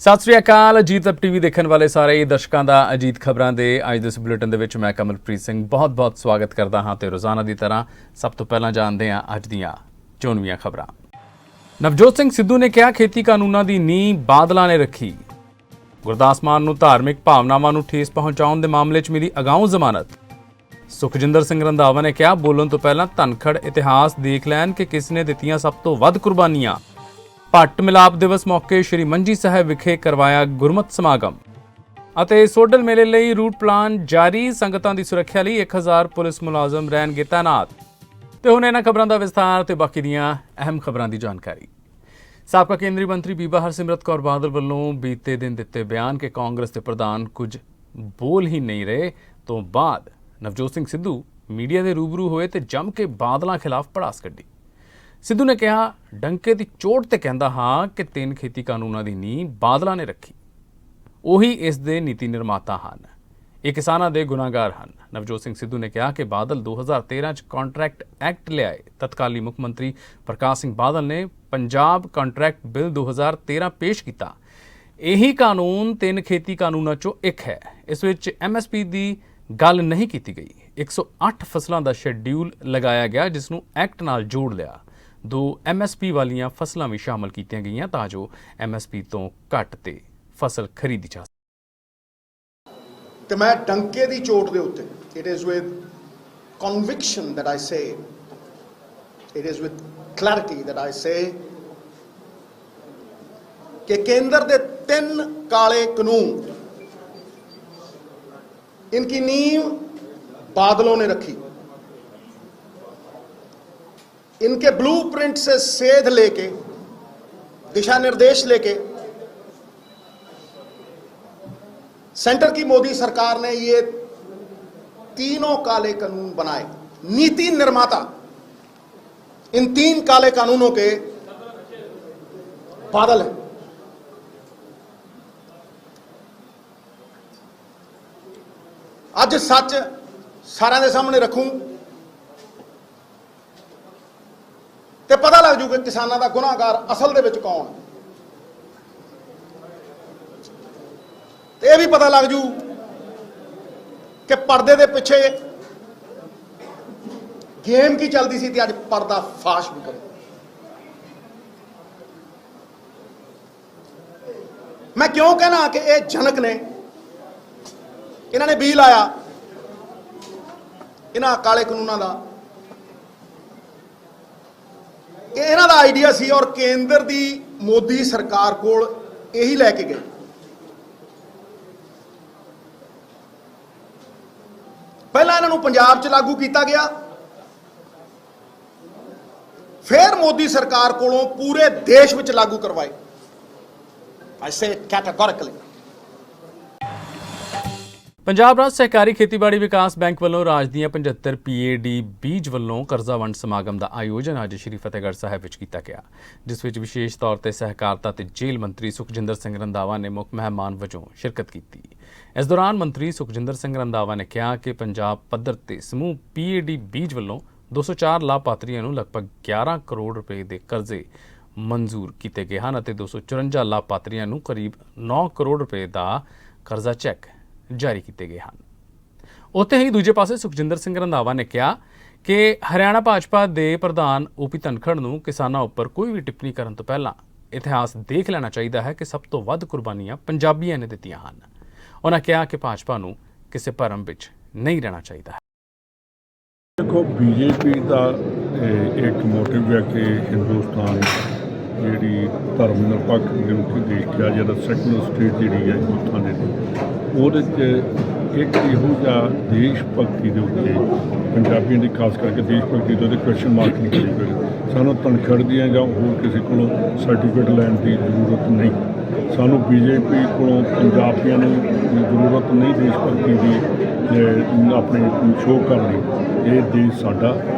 ਸਤਿ ਸ੍ਰੀ ਅਕਾਲ। Ajit up TV ਦੇਖਣ ਵਾਲੇ ਸਾਰੇ ਦਰਸ਼ਕਾਂ ਦਾ ਅਜੀਤ ਖਬਰਾਂ ਦੇ ਅੱਜ ਦੇ ਇਸ ਬੁਲੇਟਿਨ ਦੇ ਵਿੱਚ ਮੈਂ ਕਮਲਪ੍ਰੀਤ ਸਿੰਘ ਬਹੁਤ-ਬਹੁਤ ਸਵਾਗਤ ਕਰਦਾ ਹਾਂ ਤੇ ਰੋਜ਼ਾਨਾ ਦੀ ਤਰ੍ਹਾਂ ਸਭ ਤੋਂ ਪਹਿਲਾਂ ਜਾਣਦੇ ਹਾਂ ਅੱਜ ਦੀਆਂ ਚੋਣਵੀਆਂ ਖਬਰਾਂ। ਨਵਜੋਤ ਸਿੰਘ ਸਿੱਧੂ ਨੇ ਕਿਹਾ ਖੇਤੀ ਕਾਨੂੰਨਾਂ ਦੀ ਨੀਂਹ ਬਾਦਲਾਂ ਨੇ ਰੱਖੀ। ਗੁਰਦਾਸ ਮਾਨ ਨੂੰ ਧਾਰਮਿਕ ਭਾਵਨਾਵਾਂ ਨੂੰ ਠੇਸ ਪਹੁੰਚਾਉਣ ਦੇ ਮਾਮਲੇ 'ਚ ਮਿਲੀ ਅਗਾਊਂ ਜ਼ਮਾਨਤ। ਸੁਖਜਿੰਦਰ ਸਿੰਘ ਰੰਧਾਵਾ ਨੇ ਕਿਹਾ ਬੋਲਣ ਤੋਂ ਪਹਿਲਾਂ ਧਨਖੜ ਇਤਿਹਾਸ ਦੇਖ ਲੈਣ ਕਿ ਕਿਸ ਨੇ ਦਿੱਤੀਆਂ ਸਭ ਤੋਂ ਵੱਧ ਕੁਰਬਾਨੀਆਂ। ਭੱਟ ਮਿਲਾਪ ਦਿਵਸ ਮੌਕੇ ਸ਼੍ਰੀ ਮੰਜੀ ਸਾਹਿਬ ਵਿਖੇ ਕਰਵਾਇਆ ਗੁਰਮਤਿ ਸਮਾਗਮ ਅਤੇ ਸੋਡਲ ਮੇਲੇ ਲਈ ਰੂਟ ਪਲਾਨ ਜਾਰੀ। ਸੰਗਤਾਂ ਦੀ ਸੁਰੱਖਿਆ ਲਈ 1000 ਪੁਲਿਸ ਮੁਲਾਜ਼ਮ ਰਹਿਣਗੇ ਤਾਇਨਾਤ। ਤੇ ਹੁਣ ਇਹਨਾਂ ਖਬਰਾਂ ਦਾ ਵਿਸਥਾਰ ਤੇ ਬਾਕੀ ਦੀਆਂ ਅਹਿਮ ਖਬਰਾਂ ਦੀ ਜਾਣਕਾਰੀ। ਸਾਬਕਾ ਕੇਂਦਰੀ ਮੰਤਰੀ ਬੀਬਾ ਹਰਸਿਮਰਤ ਕੌਰ ਬਾਦਲ ਵੱਲੋਂ ਬੀਤੇ ਦਿਨ ਦਿੱਤੇ ਬਿਆਨ ਕਿ ਕਾਂਗਰਸ ਦੇ ਪ੍ਰਧਾਨ ਕੁਝ ਬੋਲ ਹੀ ਨਹੀਂ ਰਹੇ ਤੋਂ ਬਾਅਦ ਨਵਜੋਤ ਸਿੰਘ ਸਿੱਧੂ ਮੀਡੀਆ ਦੇ ਰੂਬਰੂ ਹੋਏ ਤੇ ਜੰਮ ਕੇ ਬਾਦਲਾਂ ਖਿਲਾਫ ਭੜਾਸ ਕੱਢੀ। ਸਿੱਧੂ ਨੇ ਕਿਹਾ ਡੰਕੇ ਦੀ ਚੋਟ ਤੇ ਕਹਿੰਦਾ ਹਾਂ ਕਿ 3 ਖੇਤੀ ਕਾਨੂੰਨਾਂ ਦੀ ਨੀਂਹ ਬਾਦਲਾਂ ਨੇ ਰੱਖੀ। ਉਹੀ ਇਸ ਦੇ ਨੀਤੀ ਨਿਰਮਾਤਾ ਹਨ। ਇਹ ਕਿਸਾਨਾਂ ਦੇ ਗੁਨਾਹਗਾਰ ਹਨ। ਨਵਜੋਤ ਸਿੰਘ ਸਿੱਧੂ ਨੇ ਕਿਹਾ ਕਿ ਬਾਦਲ 2013 ਚ ਕੰਟਰੈਕਟ ਐਕਟ ਲਿਆਏ। ਤਤਕਾਲੀ ਮੁੱਖ ਮੰਤਰੀ ਪ੍ਰਕਾਸ਼ ਸਿੰਘ ਬਾਦਲ ਨੇ ਪੰਜਾਬ ਕੰਟਰੈਕਟ ਬਿੱਲ 2013 ਪੇਸ਼ ਕੀਤਾ। ਇਹੀ ਕਾਨੂੰਨ 3 ਖੇਤੀ ਕਾਨੂੰਨਾਂ ਚੋਂ ਇੱਕ ਹੈ। ਇਸ ਵਿੱਚ MSP ਦੀ ਗੱਲ ਨਹੀਂ ਕੀਤੀ ਗਈ। 108 ਫਸਲਾਂ ਦਾ ਸ਼ੈਡਿਊਲ ਲਗਾਇਆ ਗਿਆ ਜਿਸ ਨੂੰ ਐਕਟ ਨਾਲ ਜੋੜ ਲਿਆ। 2 MSP ਵਾਲੀਆਂ ਫਸਲਾਂ ਵੀ ਸ਼ਾਮਲ ਕੀਤੀਆਂ ਗਈਆਂ ਤਾਂ ਜੋ MSP ਤੋਂ ਘੱਟ ਤੇ ਫਸਲ ਖਰੀਦੀ ਜਾ ਸਕੇ। ਤੇ ਮੈਂ ਡੰਕੇ ਦੀ ਚੋਟ ਦੇ ਉੱਤੇ it is with conviction that I say, it is with clarity that I say ਕਿ ਕੇਂਦਰ ਦੇ 3 ਕਾਲੇ ਕਾਨੂੰਨ इनकी नींव बादलों ने रखी। इनके ब्लूप्रिंट से सेध लेके दिशा निर्देश लेके सेंटर की मोदी सरकार ने ये तीनों काले कानून बनाए। नीति निर्माता इन 3 काले कानूनों के बादल हैं। ਅੱਜ ਸੱਚ ਸਾਰਿਆਂ ਦੇ ਸਾਹਮਣੇ ਰੱਖੂੰ ਤੇ ਪਤਾ ਲੱਗ ਜੂ ਕਿ ਕਿਸਾਨਾਂ ਦਾ ਗੁਨਾਹਗਾਰ ਅਸਲ ਦੇ ਵਿੱਚ ਕੌਣ। ਤੇ ਇਹ ਵੀ ਪਤਾ ਲੱਗ ਜੂ ਕਿ ਪਰਦੇ ਦੇ ਪਿੱਛੇ ਗੇਮ ਕੀ ਚੱਲਦੀ ਸੀ ਤੇ ਅੱਜ ਪਰਦਾ ਫਾਸ਼ ਵੀ ਕਰੇ। ਮੈਂ ਕਿਉਂ ਕਹਿਣਾ ਕਿ ਇਹ ਜਨਕ ਨੇ। ਇਹਨਾਂ ਨੇ ਬਿੱਲ ਆਇਆ ਇਹਨਾਂ ਕਾਲੇ ਕਾਨੂੰਨਾਂ ਦਾ। ਇਹ ਇਹਨਾਂ ਦਾ ਆਈਡੀਆ ਸੀ ਔਰ ਕੇਂਦਰ ਦੀ ਮੋਦੀ ਸਰਕਾਰ ਕੋਲ ਇਹੀ ਲੈ ਕੇ ਗਏ। ਪਹਿਲਾਂ ਇਹਨਾਂ ਨੂੰ ਪੰਜਾਬ 'ਚ ਲਾਗੂ ਕੀਤਾ ਗਿਆ, ਫਿਰ ਮੋਦੀ ਸਰਕਾਰ ਕੋਲੋਂ ਪੂਰੇ ਦੇਸ਼ ਵਿੱਚ ਲਾਗੂ ਕਰਵਾਏ। ਆਈ ਸੇ ਕੈਟੇਗੋਰਿਕਲੀ। ਪੰਜਾਬ ਰਾਜ ਸਹਿਕਾਰੀ ਖੇਤੀਬਾੜੀ ਵਿਕਾਸ ਬੈਂਕ ਵੱਲੋਂ ਰਾਜ ਦੀਆਂ 75 PAD ਬੀਜ ਵੱਲੋਂ ਕਰਜ਼ਾ ਵੰਡ ਸਮਾਗਮ ਦਾ ਆਯੋਜਨ ਅੱਜ ਸ਼੍ਰੀ ਫਤਿਹਗੜ੍ਹ ਸਾਹਿਬ ਵਿੱਚ ਕੀਤਾ ਗਿਆ, ਜਿਸ ਵਿੱਚ ਵਿਸ਼ੇਸ਼ ਤੌਰ ਤੇ ਸਹਿਕਾਰਤਾ ਤੇ ਜੇਲ੍ਹ ਮੰਤਰੀ ਸੁਖਜਿੰਦਰ ਸਿੰਘ ਰੰਧਾਵਾ ਨੇ ਮੁੱਖ ਮਹਿਮਾਨ ਵਜੋਂ ਸ਼ਿਰਕਤ ਕੀਤੀ। ਇਸ ਦੌਰਾਨ ਮੰਤਰੀ ਸੁਖਜਿੰਦਰ ਸਿੰਘ ਰੰਧਾਵਾ ਨੇ ਕਿਹਾ ਕਿ ਪੰਜਾਬ ਪੱਧਰ ਤੇ ਸਮੂਹ PAD ਬੀਜ ਵੱਲੋਂ 204 ਲਾਭਪਾਤਰੀਆਂ ਨੂੰ ਲਗਭਗ 11 ਕਰੋੜ ਰੁਪਏ ਦੇ ਕਰਜ਼ੇ ਮਨਜ਼ੂਰ ਕੀਤੇ ਗਏ ਹਨ ਅਤੇ 254 ਲਾਭਪਾਤਰੀਆਂ ਨੂੰ ਕਰੀਬ 9 ਕਰੋੜ ਰੁਪਏ ਦਾ ਕਰਜ਼ਾ ਚੈੱਕ ਜਾਰੀ ਕੀਤੇ ਗਏ ਹਨ। ਉੱਥੇ ਹੀ ਦੂਜੇ ਪਾਸੇ ਸੁਖਜਿੰਦਰ ਸਿੰਘ ਰੰਧਾਵਾ ਨੇ ਕਿਹਾ ਕਿ ਹਰਿਆਣਾ ਭਾਜਪਾ ਦੇ ਪ੍ਰਧਾਨ OP ਧਨਖੜ ਨੂੰ ਕਿਸਾਨਾਂ ਉੱਪਰ ਕੋਈ ਵੀ ਟਿੱਪਣੀ ਕਰਨ ਤੋਂ ਪਹਿਲਾਂ ਇਤਿਹਾਸ ਦੇਖ ਲੈਣਾ ਚਾਹੀਦਾ ਹੈ ਕਿ ਸਭ ਤੋਂ ਵੱਧ ਕੁਰਬਾਨੀਆਂ ਪੰਜਾਬੀਆਂ ਨੇ ਦਿੱਤੀਆਂ ਹਨ। ਉਹਨਾਂ ਕਿਹਾ ਕਿ ਭਾਜਪਾ ਨੂੰ ਕਿਸੇ ਭਰਮ ਵਿੱਚ ਨਹੀਂ ਰਹਿਣਾ ਚਾਹੀਦਾ ਹੈ। ਦੇਖੋ BJP ਦਾ ਇੱਕ ਮੋਟਿਵ ਹੈ ਕਿ ਹਿੰਦੁਸਤਾਨ ਜਿਹੜੀ ਧਰਮ ਨਿਰਪੱਖ ਨਿਰੰਤਰ ਦੇਸ਼ ਕਿਹਾ ਜਿਹੜਾ ਸੈਕੂਲਰ ਸਟੇਟ ਜਿਹੜੀ ਹੈ ਹਿੰਦੁਸਤਾਨ ਦੀ, ਉਹਦੇ 'ਚ ਇੱਕ ਇਹੋ ਜਿਹਾ ਦੇਸ਼ ਭਗਤੀ ਦੇ ਉੱਤੇ ਪੰਜਾਬੀਆਂ ਦੀ ਖਾਸ ਕਰਕੇ ਦੇਸ਼ ਭਗਤੀ ਦੇ ਉੱਤੇ ਕੁਐਸਚਨ ਮਾਰਕ ਨਹੀਂ ਕਰੀ ਗਏ। ਸਾਨੂੰ ਧਨਖੜ ਦੀਆਂ ਜਾਂ ਹੋਰ ਕਿਸੇ ਕੋਲੋਂ ਸਰਟੀਫਿਕੇਟ ਲੈਣ ਦੀ ਜ਼ਰੂਰਤ ਨਹੀਂ। ਸਾਨੂੰ BJP ਕੋਲੋਂ ਪੰਜਾਬੀਆਂ ਨੂੰ ਜ਼ਰੂਰਤ ਨਹੀਂ ਦੇਸ਼ ਭਗਤੀ ਦੀ ਆਪਣੀ ਸ਼ੋਅ ਕਰਨੀ। ਇਹ ਦੇਸ਼ ਸਾਡਾ,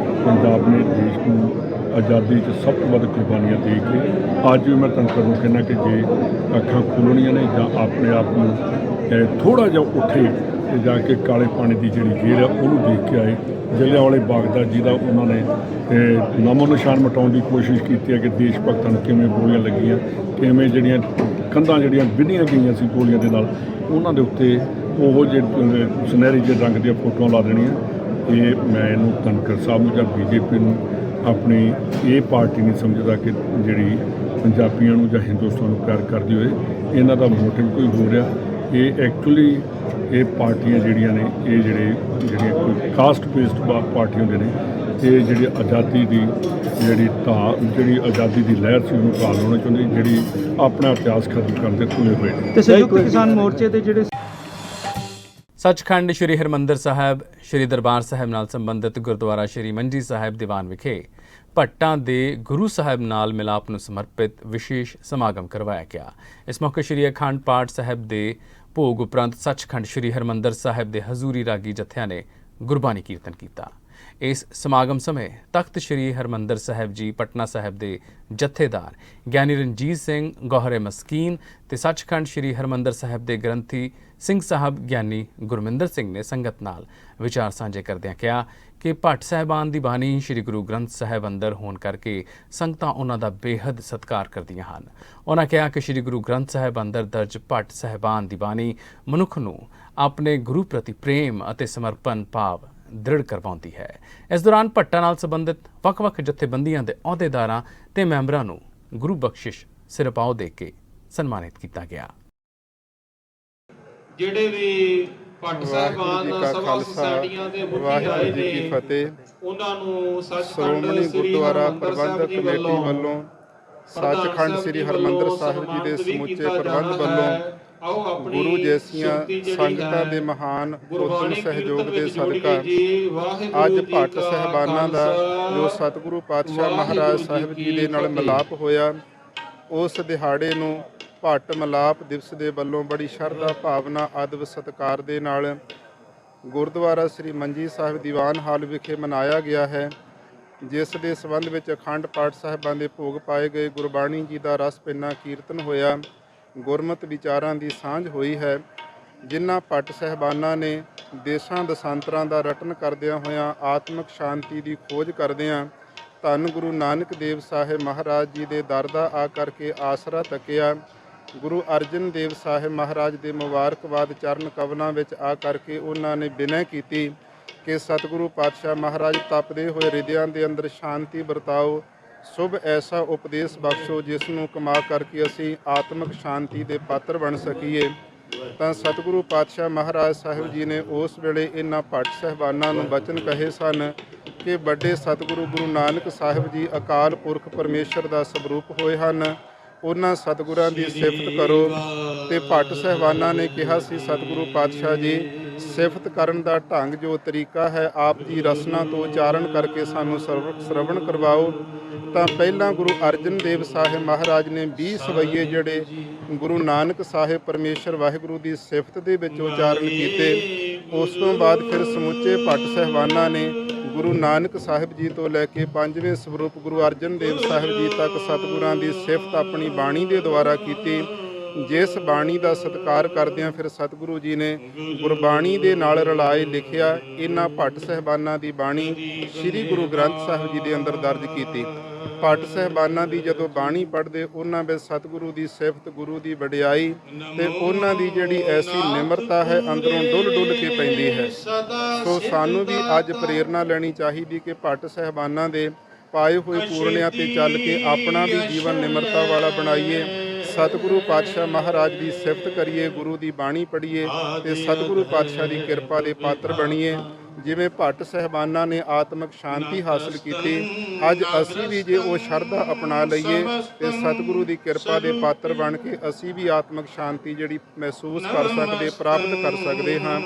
ਪੰਜਾਬ ਨੇ ਦੇਸ਼ ਨੂੰ ਆਜ਼ਾਦੀ 'ਚ ਸਭ ਤੋਂ ਵੱਧ ਕੁਰਬਾਨੀਆਂ ਦੇ ਕੇ ਅੱਜ ਵੀ ਮੈਂ ਧਨਖੜ ਨੂੰ ਕਹਿੰਦਾ ਕਿ ਜੇ ਅੱਖਾਂ ਖੋਲ੍ਹਣੀਆਂ ਨੇ ਜਾਂ ਆਪਣੇ ਆਪ ਨੂੰ ਥੋੜ੍ਹਾ ਜਿਹਾ ਉੱਠੇ ਤੇ ਜਾ ਕੇ ਕਾਲੇ ਪਾਣੀ ਦੀ ਜਿਹੜੀ ਜੇਲ੍ਹ ਹੈ ਉਹਨੂੰ ਦੇਖ ਕੇ ਆਏ ਜਲਿਆਂਵਾਲੇ ਬਾਗ ਦਾ, ਜਿਹਦਾ ਉਹਨਾਂ ਨੇ ਨਾਮੋ ਨਿਸ਼ਾਨ ਮਿਟਾਉਣ ਦੀ ਕੋਸ਼ਿਸ਼ ਕੀਤੀ ਹੈ ਕਿ ਦੇਸ਼ ਭਗਤਾਂ ਨੂੰ ਕਿਵੇਂ ਗੋਲੀਆਂ ਲੱਗੀਆਂ, ਕਿਵੇਂ ਜਿਹੜੀਆਂ ਕੰਧਾਂ ਜਿਹੜੀਆਂ ਵਿੰਨ੍ਹੀਆਂ ਗਈਆਂ ਸੀ ਗੋਲੀਆਂ ਦੇ ਨਾਲ, ਉਹਨਾਂ ਦੇ ਉੱਤੇ ਉਹ ਜਿਹੜੇ ਸੁਨਹਿਰੀ ਜਿਹੇ ਰੰਗ ਦੀਆਂ ਫੋਟੋਆਂ ਲਾ ਦੇਣੀਆਂ। ਇਹ ਮੈਂ ਇਹਨੂੰ ਧਨਖੜ ਸਾਹਿਬ ਨੂੰ ਜਾਂ BJP ਨੂੰ ਆਪਣੀ ਇਹ ਪਾਰਟੀ ਨਹੀਂ ਸਮਝਦਾ ਕਿ ਜਿਹੜੀ ਪੰਜਾਬੀਆਂ ਨੂੰ ਜਾਂ ਹਿੰਦੁਸਤਾਨ ਨੂੰ ਪਿਆਰ ਕਰਦੀ ਹੋਏ। ਇਹਨਾਂ ਦਾ ਮੋਟਿਵ ਕੋਈ ਹੋ ਰਿਹਾ। ਇਹ ਐਕਚੁਅਲੀ ਇਹ ਪਾਰਟੀਆਂ ਜਿਹੜੀਆਂ ਨੇ, ਇਹ ਜਿਹੜੀਆਂ ਕੋਈ ਕਾਸਟ ਬੇਸਡ ਪਾਰਟੀ ਹੁੰਦੇ ਨੇ, ਇਹ ਜਿਹੜੀ ਆਜ਼ਾਦੀ ਦੀ ਜਿਹੜੀ ਆਜ਼ਾਦੀ ਦੀ ਲਹਿਰ ਸੀ ਉਹਨੂੰ ਢਾਲ ਲਾਉਣਾ ਚਾਹੁੰਦੀ, ਜਿਹੜੀ ਆਪਣਾ ਇਤਿਹਾਸ ਖਤਮ ਕਰਨ ਦੇ ਤੁਲੇ ਹੋਏ ਨੇ। ਤੇ ਸੰਯੁਕਤ ਕਿਸਾਨ ਮੋਰਚੇ ਦੇ ਜਿਹੜੇ ਸੱਚਖੰਡ ਸ਼੍ਰੀ ਹਰਿਮੰਦਰ ਸਾਹਿਬ ਸ਼੍ਰੀ ਦਰਬਾਰ ਸਾਹਿਬ ਨਾਲ ਸੰਬੰਧਿਤ ਗੁਰਦੁਆਰਾ ਸ਼੍ਰੀ ਮੰਜੀ ਸਾਹਿਬ ਦੀਵਾਨ ਵਿਖੇ ਭੱਟਾਂ ਦੇ ਗੁਰੂ ਸਾਹਿਬ ਨਾਲ ਮਿਲਾਪ ਨੂੰ ਸਮਰਪਿਤ ਵਿਸ਼ੇਸ਼ ਸਮਾਗਮ ਕਰਵਾਇਆ ਗਿਆ। ਇਸ ਮੌਕੇ ਸ਼੍ਰੀ ਅਖੰਡ ਪਾਠ ਸਾਹਿਬ ਦੇ ਭੋਗ ਉਪਰੰਤ ਸੱਚਖੰਡ ਸ਼੍ਰੀ ਹਰਿਮੰਦਰ ਸਾਹਿਬ ਦੇ ਹਜ਼ੂਰੀ ਰਾਗੀ ਜਥਿਆਂ ਨੇ ਗੁਰਬਾਣੀ ਕੀਰਤਨ ਕੀਤਾ। ਇਸ ਸਮਾਗਮ ਸਮੇਂ ਤਖਤ ਸ਼੍ਰੀ ਹਰਿਮੰਦਰ ਸਾਹਿਬ ਜੀ ਪਟਨਾ ਸਾਹਿਬ ਦੇ ਜਥੇਦਾਰ ਗਿਆਨੀ ਰਣਜੀਤ ਸਿੰਘ ਗੋਹਰੇ ਮਸਕੀਨ ਤੇ ਸੱਚਖੰਡ ਸ਼੍ਰੀ ਹਰਿਮੰਦਰ ਸਾਹਿਬ ਦੇ ਗ੍ਰੰਥੀ ਸਿੰਘ ਸਾਹਿਬ ਗਿਆਨੀ ਗੁਰਮਿੰਦਰ ਸਿੰਘ ਨੇ ਸੰਗਤ ਨਾਲ ਵਿਚਾਰ ਸਾਂਝੇ ਕਰਦਿਆਂ ਕਿਹਾ ਕਿ ਭੱਟ ਸਾਹਿਬਾਨ ਦੀ ਬਾਣੀ ਸ਼੍ਰੀ ਗੁਰੂ ਗ੍ਰੰਥ ਸਾਹਿਬ ਅੰਦਰ ਹੋਣ ਕਰਕੇ ਸੰਗਤਾਂ ਉਹਨਾਂ ਦਾ ਬੇਹੱਦ ਸਤਿਕਾਰ ਕਰਦੀਆਂ ਹਨ। ਉਹਨਾਂ ਕਿਹਾ ਕਿ ਸ਼੍ਰੀ ਗੁਰੂ ਗ੍ਰੰਥ ਸਾਹਿਬ ਅੰਦਰ ਦਰਜ ਭੱਟ ਸਾਹਿਬਾਨ ਦੀ ਬਾਣੀ ਮਨੁੱਖ ਨੂੰ ਆਪਣੇ ਗੁਰੂ ਪ੍ਰਤੀ ਪ੍ਰੇਮ ਅਤੇ ਸਮਰਪਣ ਭਾਵ ਦ੍ਰਿੜ ਕਰਵਾਉਂਦੀ ਹੈ। ਇਸ ਦੌਰਾਨ ਭੱਟਾਂ ਨਾਲ ਸੰਬੰਧਿਤ ਵੱਖ-ਵੱਖ ਜਥੇਬੰਦੀਆਂ ਦੇ ਅਹੁਦੇਦਾਰਾਂ ਤੇ ਮੈਂਬਰਾਂ ਨੂੰ ਗੁਰੂ ਬਖਸ਼ਿਸ਼ ਸਿਰਪਾਓ ਦੇ ਕੇ ਸਨਮਾਨਿਤ ਕੀਤਾ ਗਿਆ। ਜਿਹੜੇ ਵੀ ਭੱਟ ਸਾਹਿਬਾਨ ਸਭਾ ਸੁਸਾਇਟੀਆਂ ਦੇ ਮੁਖੀ ਆਏ ਨੇ ਫਤਿਹ। ਉਹਨਾਂ ਨੂੰ ਸੱਚਖੰਡ ਸ਼੍ਰੋਮਣੀ ਸ੍ਰੀ ਗੁਰਦੁਆਰਾ ਹਰਿਮੰਦਰ ਪ੍ਰਬੰਧਕ ਸਾਹਿਬ ਜੀ ਕਮੇਟੀ ਵੱਲੋਂ ਵੱਲੋਂ ਸੱਚਖੰਡ ਸ੍ਰੀ ਹਰਿਮੰਦਰ ਸਾਹਿਬ ਜੀ ਦੇ ਸਮੁੱਚੇ ਪ੍ਰਬੰਧ ਵੱਲੋਂ ਗੁਰੂ ਜੈਸੀਆਂ ਸੰਗਤਾਂ ਦੇ ਮਹਾਨ ਉਦਮ ਸਹਿਯੋਗ ਦੇ ਸਦਕਾ ਅੱਜ ਭੱਟ ਸਾਹਿਬਾਨਾਂ ਦਾ ਜੋ ਸਤਿਗੁਰੂ ਪਾਤਸ਼ਾਹ ਮਹਾਰਾਜ ਸਾਹਿਬ ਜੀ ਦੇ ਨਾਲ ਮਿਲਾਪ ਹੋਇਆ, ਉਸ ਦਿਹਾੜੇ ਨੂੰ ਭੱਟ ਮਿਲਾਪ ਦਿਵਸ ਦੇ ਵੱਲੋਂ ਬੜੀ ਸ਼ਰਧਾ ਭਾਵਨਾ ਅਦਬ ਸਤਿਕਾਰ ਦੇ ਨਾਲ ਗੁਰਦੁਆਰਾ ਸ੍ਰੀ ਮੰਜੀ ਸਾਹਿਬ ਦੀਵਾਨ ਹਾਲ ਵਿਖੇ ਮਨਾਇਆ ਗਿਆ ਹੈ, ਜਿਸ ਦੇ ਸੰਬੰਧ ਵਿੱਚ ਅਖੰਡ ਪਾਠ ਸਾਹਿਬਾਂ ਦੇ ਭੋਗ ਪਾਏ ਗਏ, ਗੁਰਬਾਣੀ ਜੀ ਦਾ ਰਸ ਪਿੰਨਾ ਕੀਰਤਨ ਹੋਇਆ, ਗੁਰਮਤਿ ਵਿਚਾਰਾਂ ਦੀ ਸਾਂਝ ਹੋਈ ਹੈ। ਜਿਨ੍ਹਾਂ ਭੱਟ ਸਾਹਿਬਾਨਾਂ ਨੇ ਦੇਸ਼ਾਂ ਦਸਾਂਤਰਾਂ ਦਾ ਰਟਨ ਕਰਦਿਆਂ ਹੋਇਆਂ ਆਤਮਿਕ ਸ਼ਾਂਤੀ ਦੀ ਖੋਜ ਕਰਦਿਆਂ ਧੰਨ ਗੁਰੂ ਨਾਨਕ ਦੇਵ ਸਾਹਿਬ ਮਹਾਰਾਜ ਜੀ ਦੇ ਦਰ ਦਾ ਆ ਕਰਕੇ ਆਸਰਾ ਤੱਕਿਆ। ਗੁਰੂ ਅਰਜਨ ਦੇਵ ਸਾਹਿਬ ਮਹਾਰਾਜ ਦੇ ਮੁਬਾਰਕਬਾਦ ਚਰਨ ਕਵਲਾਂ ਵਿੱਚ ਆ ਕਰਕੇ ਉਹਨਾਂ ਨੇ ਬਿਨੈ ਕੀਤੀ ਕਿ ਸਤਿਗੁਰੂ ਪਾਤਸ਼ਾਹ ਮਹਾਰਾਜ ਤਪਦੇ ਹੋਏ ਹਿਰਦਿਆਂ ਦੇ ਅੰਦਰ ਸ਼ਾਂਤੀ ਵਰਤਾਓ, ਸ਼ੁਭ ਐਸਾ ਉਪਦੇਸ਼ ਬਖਸ਼ੋ ਜਿਸ ਨੂੰ ਕਮਾ ਕਰਕੇ ਅਸੀਂ ਆਤਮਿਕ ਸ਼ਾਂਤੀ ਦੇ ਪਾਤਰ ਬਣ ਸਕੀਏ। ਤਾਂ ਸਤਿਗੁਰੂ ਪਾਤਸ਼ਾਹ ਮਹਾਰਾਜ ਸਾਹਿਬ ਜੀ ਨੇ ਉਸ ਵੇਲੇ ਇਹਨਾਂ ਭੱਟ ਸਾਹਿਬਾਨਾਂ ਨੂੰ ਬਚਨ ਕਹੇ ਸਨ ਕਿ ਵੱਡੇ ਸਤਿਗੁਰੂ ਗੁਰੂ ਨਾਨਕ ਸਾਹਿਬ ਜੀ ਅਕਾਲ ਪੁਰਖ ਪਰਮੇਸ਼ਰ ਦਾ ਸਰੂਪ ਹੋਏ ਹਨ, ਉਹਨਾਂ ਸਤਿਗੁਰਾਂ ਦੀ ਸਿਫਤ ਕਰੋ। ਤੇ ਭੱਟ ਸਾਹਿਬਾਨਾਂ ਨੇ ਕਿਹਾ ਸੀ ਸਤਿਗੁਰੂ ਪਾਤਸ਼ਾਹ ਜੀ, ਸਿਫਤ ਕਰਨ ਦਾ ਢੰਗ ਜੋ ਤਰੀਕਾ ਹੈ ਆਪ ਜੀ ਰਸਨਾ ਤੋਂ ਉਚਾਰਨ ਕਰਕੇ ਸਾਨੂੰ ਸਰਵਣ ਕਰਵਾਓ। ਤਾਂ ਪਹਿਲਾਂ ਗੁਰੂ ਅਰਜਨ ਦੇਵ ਸਾਹਿਬ ਮਹਾਰਾਜ ਨੇ 20 ਸਵਈਏ ਜਿਹੜੇ ਗੁਰੂ ਨਾਨਕ ਸਾਹਿਬ ਪਰਮੇਸ਼ਰ ਵਾਹਿਗੁਰੂ ਦੀ ਸਿਫਤ ਦੇ ਵਿੱਚ ਉਚਾਰਨ ਕੀਤੇ। ਉਸ ਤੋਂ ਬਾਅਦ ਫਿਰ ਸਮੁੱਚੇ ਭੱਟ ਸਾਹਿਬਾਨਾਂ ਨੇ ਗੁਰੂ ਨਾਨਕ ਸਾਹਿਬ ਜੀ ਤੋਂ ਲੈ ਕੇ 5ਵੇਂ ਸਰੂਪ ਗੁਰੂ ਅਰਜਨ ਦੇਵ ਸਾਹਿਬ ਜੀ ਤੱਕ ਸਤਿਗੁਰਾਂ ਦੀ ਸਿਫਤ ਆਪਣੀ ਬਾਣੀ ਦੇ ਦੁਆਰਾ ਕੀਤੀ। ਜਿਸ ਬਾਣੀ ਦਾ ਸਤਿਕਾਰ ਕਰਦਿਆਂ ਫਿਰ ਸਤਿਗੁਰੂ ਜੀ ਨੇ ਗੁਰਬਾਣੀ ਦੇ ਨਾਲ ਰਲਾਏ ਲਿਖਿਆ ਇਹਨਾਂ ਭੱਟ ਸਾਹਿਬਾਨਾਂ ਦੀ ਬਾਣੀ ਸ੍ਰੀ ਗੁਰੂ ਗ੍ਰੰਥ ਸਾਹਿਬ ਜੀ ਦੇ ਅੰਦਰ ਦਰਜ ਕੀਤੀ। ਭੱਟ ਸਾਹਿਬਾਨਾਂ ਦੀ ਜਦੋਂ ਬਾਣੀ ਪੜ੍ਹਦੇ ਉਹਨਾਂ ਵਿੱਚ ਸਤਿਗੁਰੂ ਦੀ ਸਿਫਤ, ਗੁਰੂ ਦੀ ਵਡਿਆਈ ਤੇ ਉਹਨਾਂ ਦੀ ਜਿਹੜੀ ਐਸੀ ਨਿਮਰਤਾ ਹੈ ਅੰਦਰੋਂ ਡੁੱਲ ਕੇ ਪੈਂਦੀ ਹੈ। ਸੋ ਸਾਨੂੰ ਵੀ ਅੱਜ ਪ੍ਰੇਰਨਾ ਲੈਣੀ ਚਾਹੀਦੀ ਕਿ ਭੱਟ ਸਾਹਿਬਾਨਾਂ ਦੇ ਪਾਏ ਹੋਏ ਪੂਰਨਿਆਂ ਤੇ ਚੱਲ ਕੇ ਆਪਣਾ ਵੀ ਜੀਵਨ ਨਿਮਰਤਾ ਵਾਲਾ ਬਣਾਈਏ, ਸਤਿਗੁਰੂ ਪਾਤਸ਼ਾਹ ਮਹਾਰਾਜ ਦੀ ਸਿਫਤ ਕਰੀਏ, ਗੁਰੂ ਦੀ ਬਾਣੀ ਪੜ੍ਹੀਏ ਤੇ ਸਤਿਗੁਰੂ ਪਾਤਸ਼ਾਹ ਦੀ ਕਿਰਪਾ ਦੇ ਪਾਤਰ ਬਣੀਏ। ਜਿਵੇਂ ਭੱਟ ਸਾਹਿਬਾਨਾਂ ਨੇ ਆਤਮਿਕ ਸ਼ਾਂਤੀ ਹਾਸਲ ਕੀਤੀ, ਅੱਜ ਅਸੀਂ ਵੀ ਜੇ ਉਹ ਸ਼ਰਧਾ ਅਪਣਾ ਲਈਏ ਤੇ ਸਤਿਗੁਰੂ ਦੀ ਕਿਰਪਾ ਦੇ ਪਾਤਰ ਬਣ ਕੇ ਅਸੀਂ ਵੀ ਆਤਮਿਕ ਸ਼ਾਂਤੀ ਜਿਹੜੀ ਮਹਿਸੂਸ ਕਰ ਸਕਦੇ, ਪ੍ਰਾਪਤ ਕਰ ਸਕਦੇ ਹਾਂ।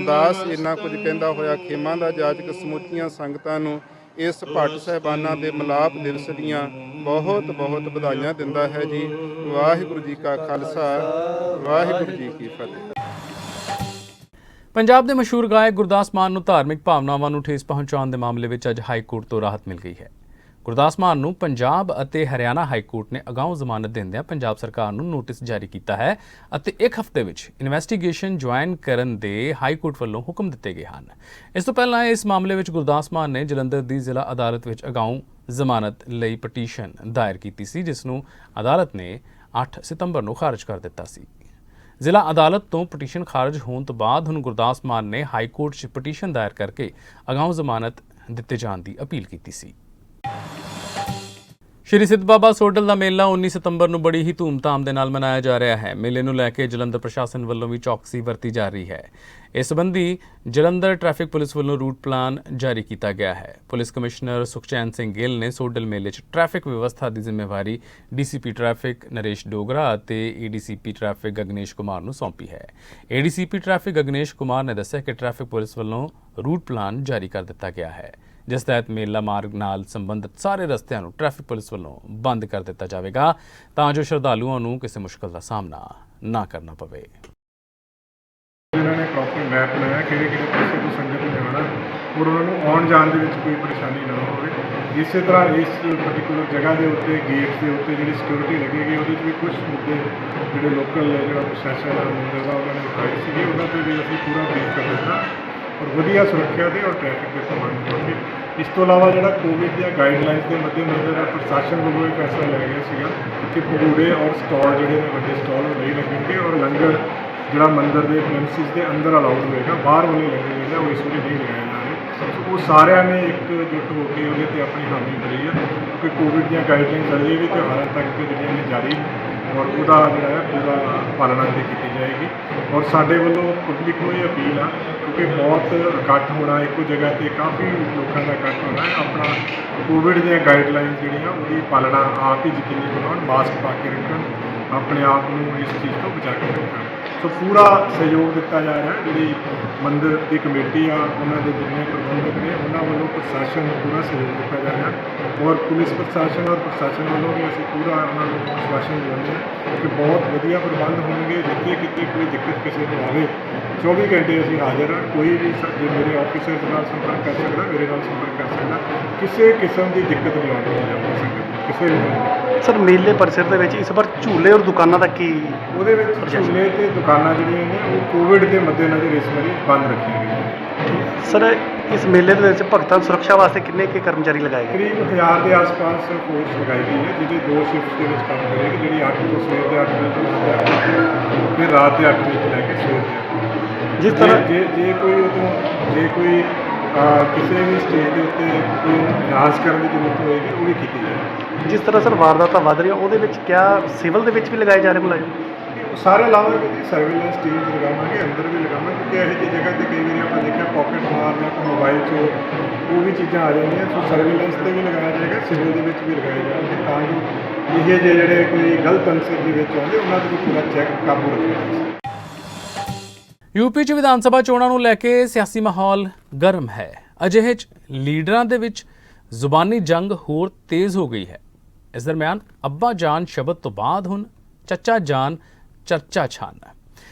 ਦਾਸ ਇੰਨਾ ਕੁਝ ਕਹਿੰਦਾ ਹੋਇਆ ਖੇਮਾਂ ਦਾ ਜਾਜਕ ਸਮੁੱਚੀਆਂ ਸੰਗਤਾਂ ਨੂੰ ਇਸ ਭੱਟ ਸਾਹਿਬਾਨਾਂ ਦੇ ਮਿਲਾਪ ਦਿਵਸ ਦੀਆਂ ਬਹੁਤ ਬਹੁਤ ਵਧਾਈਆਂ ਦਿੰਦਾ ਹੈ ਜੀ। ਵਾਹਿਗੁਰੂ ਜੀ ਕਾ ਖਾਲਸਾ, ਵਾਹਿਗੁਰੂ ਜੀ ਕੀ ਫਤਿਹ। ਪੰਜਾਬ ਦੇ ਮਸ਼ਹੂਰ ਗਾਇਕ ਗੁਰਦਾਸ ਮਾਨ ਨੂੰ ਧਾਰਮਿਕ ਭਾਵਨਾਵਾਂ ਨੂੰ ਠੇਸ ਪਹੁੰਚਾਉਣ ਦੇ ਮਾਮਲੇ ਵਿੱਚ ਅੱਜ ਹਾਈ ਕੋਰਟ ਤੋਂ ਰਾਹਤ ਮਿਲ ਗਈ ਹੈ। ਗੁਰਦਾਸ ਮਾਨ ਨੂੰ ਪੰਜਾਬ ਅਤੇ ਹਰਿਆਣਾ ਹਾਈ ਕੋਰਟ ਨੇ ਅਗਾਊਂ ਜ਼ਮਾਨਤ ਦਿੰਦਿਆਂ ਪੰਜਾਬ ਸਰਕਾਰ ਨੂੰ ਨੋਟਿਸ ਜਾਰੀ ਕੀਤਾ ਹੈ ਅਤੇ 1 ਹਫ਼ਤੇ ਵਿੱਚ ਇਨਵੈਸਟੀਗੇਸ਼ਨ ਜੁਆਇਨ ਕਰਨ ਦੇ ਹਾਈ ਕੋਰਟ ਵੱਲੋਂ ਹੁਕਮ ਦਿੱਤੇ ਗਏ ਹਨ। ਇਸ ਤੋਂ ਪਹਿਲਾਂ ਇਸ ਮਾਮਲੇ ਵਿੱਚ ਗੁਰਦਾਸ ਮਾਨ ਨੇ ਜਲੰਧਰ ਦੀ ਜ਼ਿਲ੍ਹਾ ਅਦਾਲਤ ਵਿੱਚ ਅਗਾਊਂ ਜ਼ਮਾਨਤ ਲਈ ਪਟੀਸ਼ਨ ਦਾਇਰ ਕੀਤੀ ਸੀ, ਜਿਸ ਨੂੰ ਅਦਾਲਤ ਨੇ 8 ਸਤੰਬਰ ਨੂੰ ਖਾਰਜ ਕਰ ਦਿੱਤਾ ਸੀ। ਜ਼ਿਲ੍ਹਾ ਅਦਾਲਤ ਤੋਂ ਪਟੀਸ਼ਨ ਖਾਰਜ ਹੋਣ ਤੋਂ ਬਾਅਦ ਹੁਣ ਗੁਰਦਾਸ ਮਾਨ ਨੇ ਹਾਈ ਕੋਰਟ 'ਚ ਪਟੀਸ਼ਨ ਦਾਇਰ ਕਰਕੇ ਅਗਾਊਂ ਜ਼ਮਾਨਤ ਦਿੱਤੇ ਜਾਣ ਦੀ ਅਪੀਲ ਕੀਤੀ ਸੀ। ਸ਼੍ਰੀ ਸਿੱਧ ਬਾਬਾ ਸੋਡਲ ਦਾ ਮੇਲਾ 19 ਸਤੰਬਰ ਨੂੰ ਬੜੀ ਹੀ ਧੂਮਧਾਮ ਦੇ ਨਾਲ ਮਨਾਇਆ ਜਾ ਰਿਹਾ ਹੈ। ਮੇਲੇ ਨੂੰ ਲੈ ਕੇ ਜਲੰਧਰ ਪ੍ਰਸ਼ਾਸਨ ਵੱਲੋਂ ਵੀ ਚੌਕਸੀ ਵਰਤੀ ਜਾ ਰਹੀ ਹੈ। ਇਸ ਸੰਬੰਧੀ ਜਲੰਧਰ ਟ੍ਰੈਫਿਕ ਪੁਲਿਸ ਵੱਲੋਂ ਰੂਟ ਪਲਾਨ ਜਾਰੀ ਕੀਤਾ ਗਿਆ ਹੈ। ਪੁਲਿਸ ਕਮਿਸ਼ਨਰ ਸੁਖਚੈਨ ਸਿੰਘ ਗਿੱਲ ਨੇ ਸੋਡਲ ਮੇਲੇ 'ਚ ਟ੍ਰੈਫਿਕ ਵਿਵਸਥਾ ਦੀ ਜ਼ਿੰਮੇਵਾਰੀ ਡੀਸੀਪੀ ਟ੍ਰੈਫਿਕ ਨਰੇਸ਼ ਡੋਗਰਾ ਅਤੇ ਏਡੀਸੀਪੀ ਟ੍ਰੈਫਿਕ ਗਗਨੇਸ਼ ਕੁਮਾਰ ਨੂੰ ਸੌਂਪੀ ਹੈ। ਏਡੀਸੀਪੀ ਟ੍ਰੈਫਿਕ ਗਗਨੇਸ਼ ਕੁਮਾਰ ਨੇ ਦੱਸਿਆ ਕਿ ਟ੍ਰੈਫਿਕ ਪੁਲਿਸ ਵੱਲੋਂ ਰੂਟ ਪਲਾਨ ਜਾਰੀ ਕਰ ਦਿੱਤਾ ਗਿਆ ਹੈ, ਜਿਸ ਤਹਿਤ ਮੇਲਾ ਮਾਰਗ ਨਾਲ ਸੰਬੰਧਿਤ ਸਾਰੇ ਰਸਤਿਆਂ ਨੂੰ ਟ੍ਰੈਫਿਕ ਪੁਲਿਸ ਵੱਲੋਂ ਬੰਦ ਕਰ ਦਿੱਤਾ ਜਾਵੇਗਾ ਤਾਂ ਜੋ ਸ਼ਰਧਾਲੂਆਂ ਨੂੰ ਕਿਸੇ ਮੁਸ਼ਕਲ ਦਾ ਸਾਹਮਣਾ ਨਾ ਕਰਨਾ ਪਵੇ। ਇਹਨਾਂ ਨੇ ਪ੍ਰੋਪਰ ਮੈਪ ਬਣਾਇਆ ਕਿਹੜੇ ਪਾਸੇ ਤੋਂ ਸੰਗਤ ਨੇ ਆਉਣਾ ਔਰ ਉਹਨਾਂ ਨੂੰ ਆਉਣ ਜਾਣ ਦੇ ਵਿੱਚ ਕੋਈ ਪਰੇਸ਼ਾਨੀ ਨਾ ਹੋਵੇ। ਇਸੇ ਤਰ੍ਹਾਂ ਇਸ ਪਾਰਟਿਕੂਲਰ ਜਗ੍ਹਾ ਦੇ ਉੱਤੇ ਗੇਟ ਦੇ ਉੱਤੇ ਜਿਹੜੀ ਸਿਕਿਉਰਿਟੀ ਲੱਗੇਗੀ ਉਹਦੇ 'ਚ ਵੀ ਕੁਝ ਮੁੱਦੇ ਜਿਹੜੇ ਲੋਕਲ ਜਿਹੜਾ ਪ੍ਰਸ਼ਾਸਨ ਮੰਦਰ ਦਾ ਉਹਨਾਂ ਨੇ ਉਠਾਏ ਸੀਗੇ, ਉਹਨਾਂ 'ਤੇ ਵੀ ਅਸੀਂ ਪੂਰਾ ਬਰੀਫ ਕਰ ਦਿੱਤਾ ਔਰ ਵਧੀਆ ਸੁਰੱਖਿਆ ਦੇ ਔਰ ਟ੍ਰੈਫਿਕ ਦੇ ਪ੍ਰਬੰਧ ਹੋਣਗੇ। ਇਸ ਤੋਂ ਇਲਾਵਾ ਜਿਹੜਾ ਕੋਵਿਡ ਦੀਆਂ ਗਾਈਡਲਾਈਨਸ ਦੇ ਮੱਦੇਨਜ਼ਰ ਪ੍ਰਸ਼ਾਸਨ ਵੱਲੋਂ ਇਹ ਫੈਸਲਾ ਲਿਆ ਗਿਆ ਸੀਗਾ ਕਿ ਭਗੂੜੇ ਔਰ ਸਟਾਲ ਜਿਹੜੇ ਨੇ ਵੱਡੇ ਸਟਾਲ ਉਹ ਨਹੀਂ ਲੱਗਣਗੇ ਔਰ ਲੰਗਰ ਜਿਹੜਾ ਮੰਦਿਰ ਦੇ ਪ੍ਰੈਮਿਸਿਸ ਦੇ ਅੰਦਰ ਅਲਾਉਡ ਹੋਏਗਾ, ਬਾਹਰ ਵਾਲੇ ਲੰਗਰ ਜਿਹੜੇ ਉਹ ਇਸ ਵੇਲੇ ਨਹੀਂ ਲਗਾਏ ਜਾ ਰਹੇ। ਉਹ ਸਾਰਿਆਂ ਨੇ ਇਕਜੁੱਟ ਹੋ ਕੇ ਉਹਦੇ 'ਤੇ ਆਪਣੀ ਹਾਮੀ ਭਰੀ ਹੈ ਕਿਉਂਕਿ ਕੋਵਿਡ ਦੀਆਂ ਗਾਈਡਲਾਈਨਸ ਅਜੇ ਵੀ ਤਿਉਹਾਰਾਂ ਤੱਕ ਜਿਹੜੀਆਂ ਨੇ ਜਾਰੀ ਨੇ ਔਰ ਉਹਦਾ ਜਿਹੜਾ ਹੈ ਪੂਰਾ ਪਾਲਣਾ ਕੀਤੀ ਜਾਏਗੀ। ਔਰ ਸਾਡੇ ਵੱਲੋਂ ਪਬਲਿਕ ਨੂੰ ਇਹ ਅਪੀਲ ਆ ਕਿਉਂਕਿ ਬਹੁਤ ਇਕੱਠ ਹੋਣਾ, ਇੱਕੋ ਜਗ੍ਹਾ 'ਤੇ ਕਾਫੀ ਲੋਕਾਂ ਦਾ ਇਕੱਠ ਹੋਣਾ ਹੈ, ਆਪਣਾ ਕੋਵਿਡ ਦੀਆਂ ਗਾਈਡਲਾਈਨਸ ਜਿਹੜੀਆਂ ਉਹਦੀ ਪਾਲਣਾ ਆਪ ਹੀ ਯਕੀਨੀ ਬਣਾਉਣ, ਮਾਸਕ ਪਾ ਕੇ ਰੱਖਣ, ਆਪਣੇ ਆਪ ਨੂੰ ਇਸ ਚੀਜ਼ ਤੋਂ ਬਚਾ ਕੇ ਰੱਖਣ। ਸੋ ਪੂਰਾ ਸਹਿਯੋਗ ਦਿੱਤਾ ਜਾ ਰਿਹਾ। ਜਿਹੜੀ ਮੰਦਿਰ ਦੀ ਕਮੇਟੀ ਆ ਉਹਨਾਂ ਦੇ ਜਿੰਨੇ ਪ੍ਰਬੰਧਕ ਨੇ ਉਹਨਾਂ ਵੱਲੋਂ ਪ੍ਰਸ਼ਾਸਨ ਨੂੰ ਪੂਰਾ ਸਹਿਯੋਗ ਦਿੱਤਾ ਜਾ ਰਿਹਾ ਔਰ ਪੁਲਿਸ ਪ੍ਰਸ਼ਾਸਨ ਔਰ ਪ੍ਰਸ਼ਾਸਨ ਵੱਲੋਂ ਵੀ ਅਸੀਂ ਪੂਰਾ ਉਹਨਾਂ ਨੂੰ ਵਿਸ਼ਵਾਸ ਦਿਵਾਉਂਦੇ ਹਾਂ ਕਿ ਬਹੁਤ ਵਧੀਆ ਪ੍ਰਬੰਧ ਹੋਣਗੇ। ਜਿੱਥੇ ਕਿਤੇ ਕੋਈ ਦਿੱਕਤ ਕਿਸੇ ਨੂੰ ਆਵੇ 24 ਘੰਟੇ ਅਸੀਂ ਹਾਜ਼ਰ ਹਾਂ। ਕੋਈ ਵੀ ਜੇ ਮੇਰੇ ਆਫਿਸਰ ਨਾਲ ਸੰਪਰਕ ਕਰ ਸਕਦਾ, ਮੇਰੇ ਨਾਲ ਸੰਪਰਕ ਕਰ ਸਕਦਾ, ਕਿਸੇ ਕਿਸਮ ਦੀ ਦਿੱਕਤ ਨਹੀਂ ਆਉਣੀ ਚਾਹੀਦੀ ਸੰਗਤ ਨੂੰ, ਕਿਸੇ ਵੀ ਤਰ੍ਹਾਂ ਦੀ। ਸਰ ਮੇਲੇ ਪਰਿਸਰ ਦੇ ਵਿੱਚ ਇਸ ਵਾਰ ਝੂਲੇ ਔਰ ਦੁਕਾਨਾਂ ਦਾ ਕੀ ਉਹਦੇ ਵਿੱਚ ਝੂਲੇ ਤੇ ਦੁਕਾਨਾਂ ਜਿਹੜੀਆਂ ਨੇ ਉਹ ਕੋਵਿਡ ਦੇ ਮੱਦੇਨਜ਼ਰ ਇਸ ਵਾਰੀ ਬੰਦ ਰੱਖੀਆਂ ਗਈਆਂ। ਸਰ ਇਸ ਮੇਲੇ ਦੇ ਵਿੱਚ ਭਗਤਾਂ ਦੀ ਸੁਰੱਖਿਆ ਵਾਸਤੇ ਕਿੰਨੇ ਕੁ ਕਰਮਚਾਰੀ ਲਗਾਏ ਗਏ? ਕਰੀਬ 1000 ਦੇ ਆਸ-ਪਾਸ ਫੋਰਸ ਲਗਾਈ ਗਈ ਹੈ ਜਿਹਦੇ 2 ਸ਼ਿਫਟ ਦੇ ਵਿੱਚ ਕੰਮ ਕਰੇਗੀ, ਜਿਹੜੀ 8 ਤੋਂ ਸਵੇਰ ਦੇ 8 ਵਜੇ ਤੋਂ ਰਾਤ ਦੇ 8 ਵਜੇ, ਫਿਰ ਰਾਤ ਦੇ 8 ਵਜੇ ਤੋਂ ਲੈ ਕੇ ਸਵੇਰ ਦੇ 8 ਵਜੇ। ਜਿਸ ਤਰ੍ਹਾਂ ਜੇ ਕੋਈ ਕਿਸੇ ਵੀ ਸਟੇਜ ਦੇ ਉੱਤੇ ਕੋਈ ਇਲਾਜ ਕਰਨ ਦੀ ਜ਼ਰੂਰਤ ਹੋਏਗੀ ਉਹ ਵੀ ਕੀਤੀ ਜਾਏਗੀ। ਜਿਸ ਤਰ੍ਹਾਂ ਸਰ ਵਾਰਦਾਤਾਂ ਵੱਧ ਰਹੀਆਂ ਉਹਦੇ ਵਿੱਚ ਕਿਆ ਸਿਵਲ ਦੇ ਵਿੱਚ ਵੀ ਲਗਾਏ ਜਾ ਰਹੇ ਮੁਲਾਜ਼ਮ? ਸਾਰੇ ਲਾਵਾਂਗੇ ਜੀ, ਸਰਵੇਲੈਂਸ ਟੀਮਸ ਲਗਾਵਾਂਗੇ, ਅੰਦਰ ਵੀ ਲਗਾਵਾਂਗੇ ਕਿਉਂਕਿ ਇਹੋ ਜਿਹੀ ਜਗ੍ਹਾ 'ਤੇ ਕਈ ਵਾਰੀ ਆਪਾਂ ਦੇਖਿਆ ਪਾਕਟ ਮਾਰ ਜਾਂ ਕੋਈ ਮੋਬਾਈਲ 'ਚੋਂ ਉਹ ਵੀ ਚੀਜ਼ਾਂ ਆ ਜਾਂਦੀਆਂ। ਸੋ ਸਰਵੇਲੈਂਸ 'ਤੇ ਵੀ ਲਗਾਇਆ ਜਾਏਗਾ, ਸਿਵਲ ਦੇ ਵਿੱਚ ਵੀ ਲਗਾਏ ਜਾਣਗੇ ਤਾਂ ਜੋ ਇਹ ਜਿਹੇ ਜਿਹੜੇ ਕੋਈ ਗਲਤ ਅੰਸਰ ਦੇ ਵਿੱਚ ਆਉਂਦੇ ਉਹਨਾਂ 'ਤੇ ਵੀ ਪੂਰਾ ਚੈੱਕ ਕਾਬੂ ਰੱਖਿਆ ਜਾਵੇ। ਯੂਪੀ 'ਚ ਵਿਧਾਨ ਸਭਾ ਚੋਣਾਂ ਨੂੰ ਲੈ ਕੇ ਸਿਆਸੀ ਮਾਹੌਲ ਗਰਮ ਹੈ। ਅਜਿਹੇ 'ਚ ਲੀਡਰਾਂ ਦੇ ਵਿੱਚ ਜ਼ੁਬਾਨੀ ਜੰਗ ਹੋਰ ਤੇਜ਼ ਹੋ ਗਈ ਹੈ। ਇਸ ਦਰਮਿਆਨ ਅੱਬਾ ਜਾਨ ਸ਼ਬਦ ਤੋਂ ਬਾਅਦ ਹੁਣ ਚੱਚਾ ਜਾਨ ਚਰਚਾ ਛਾਨ ਹੈ।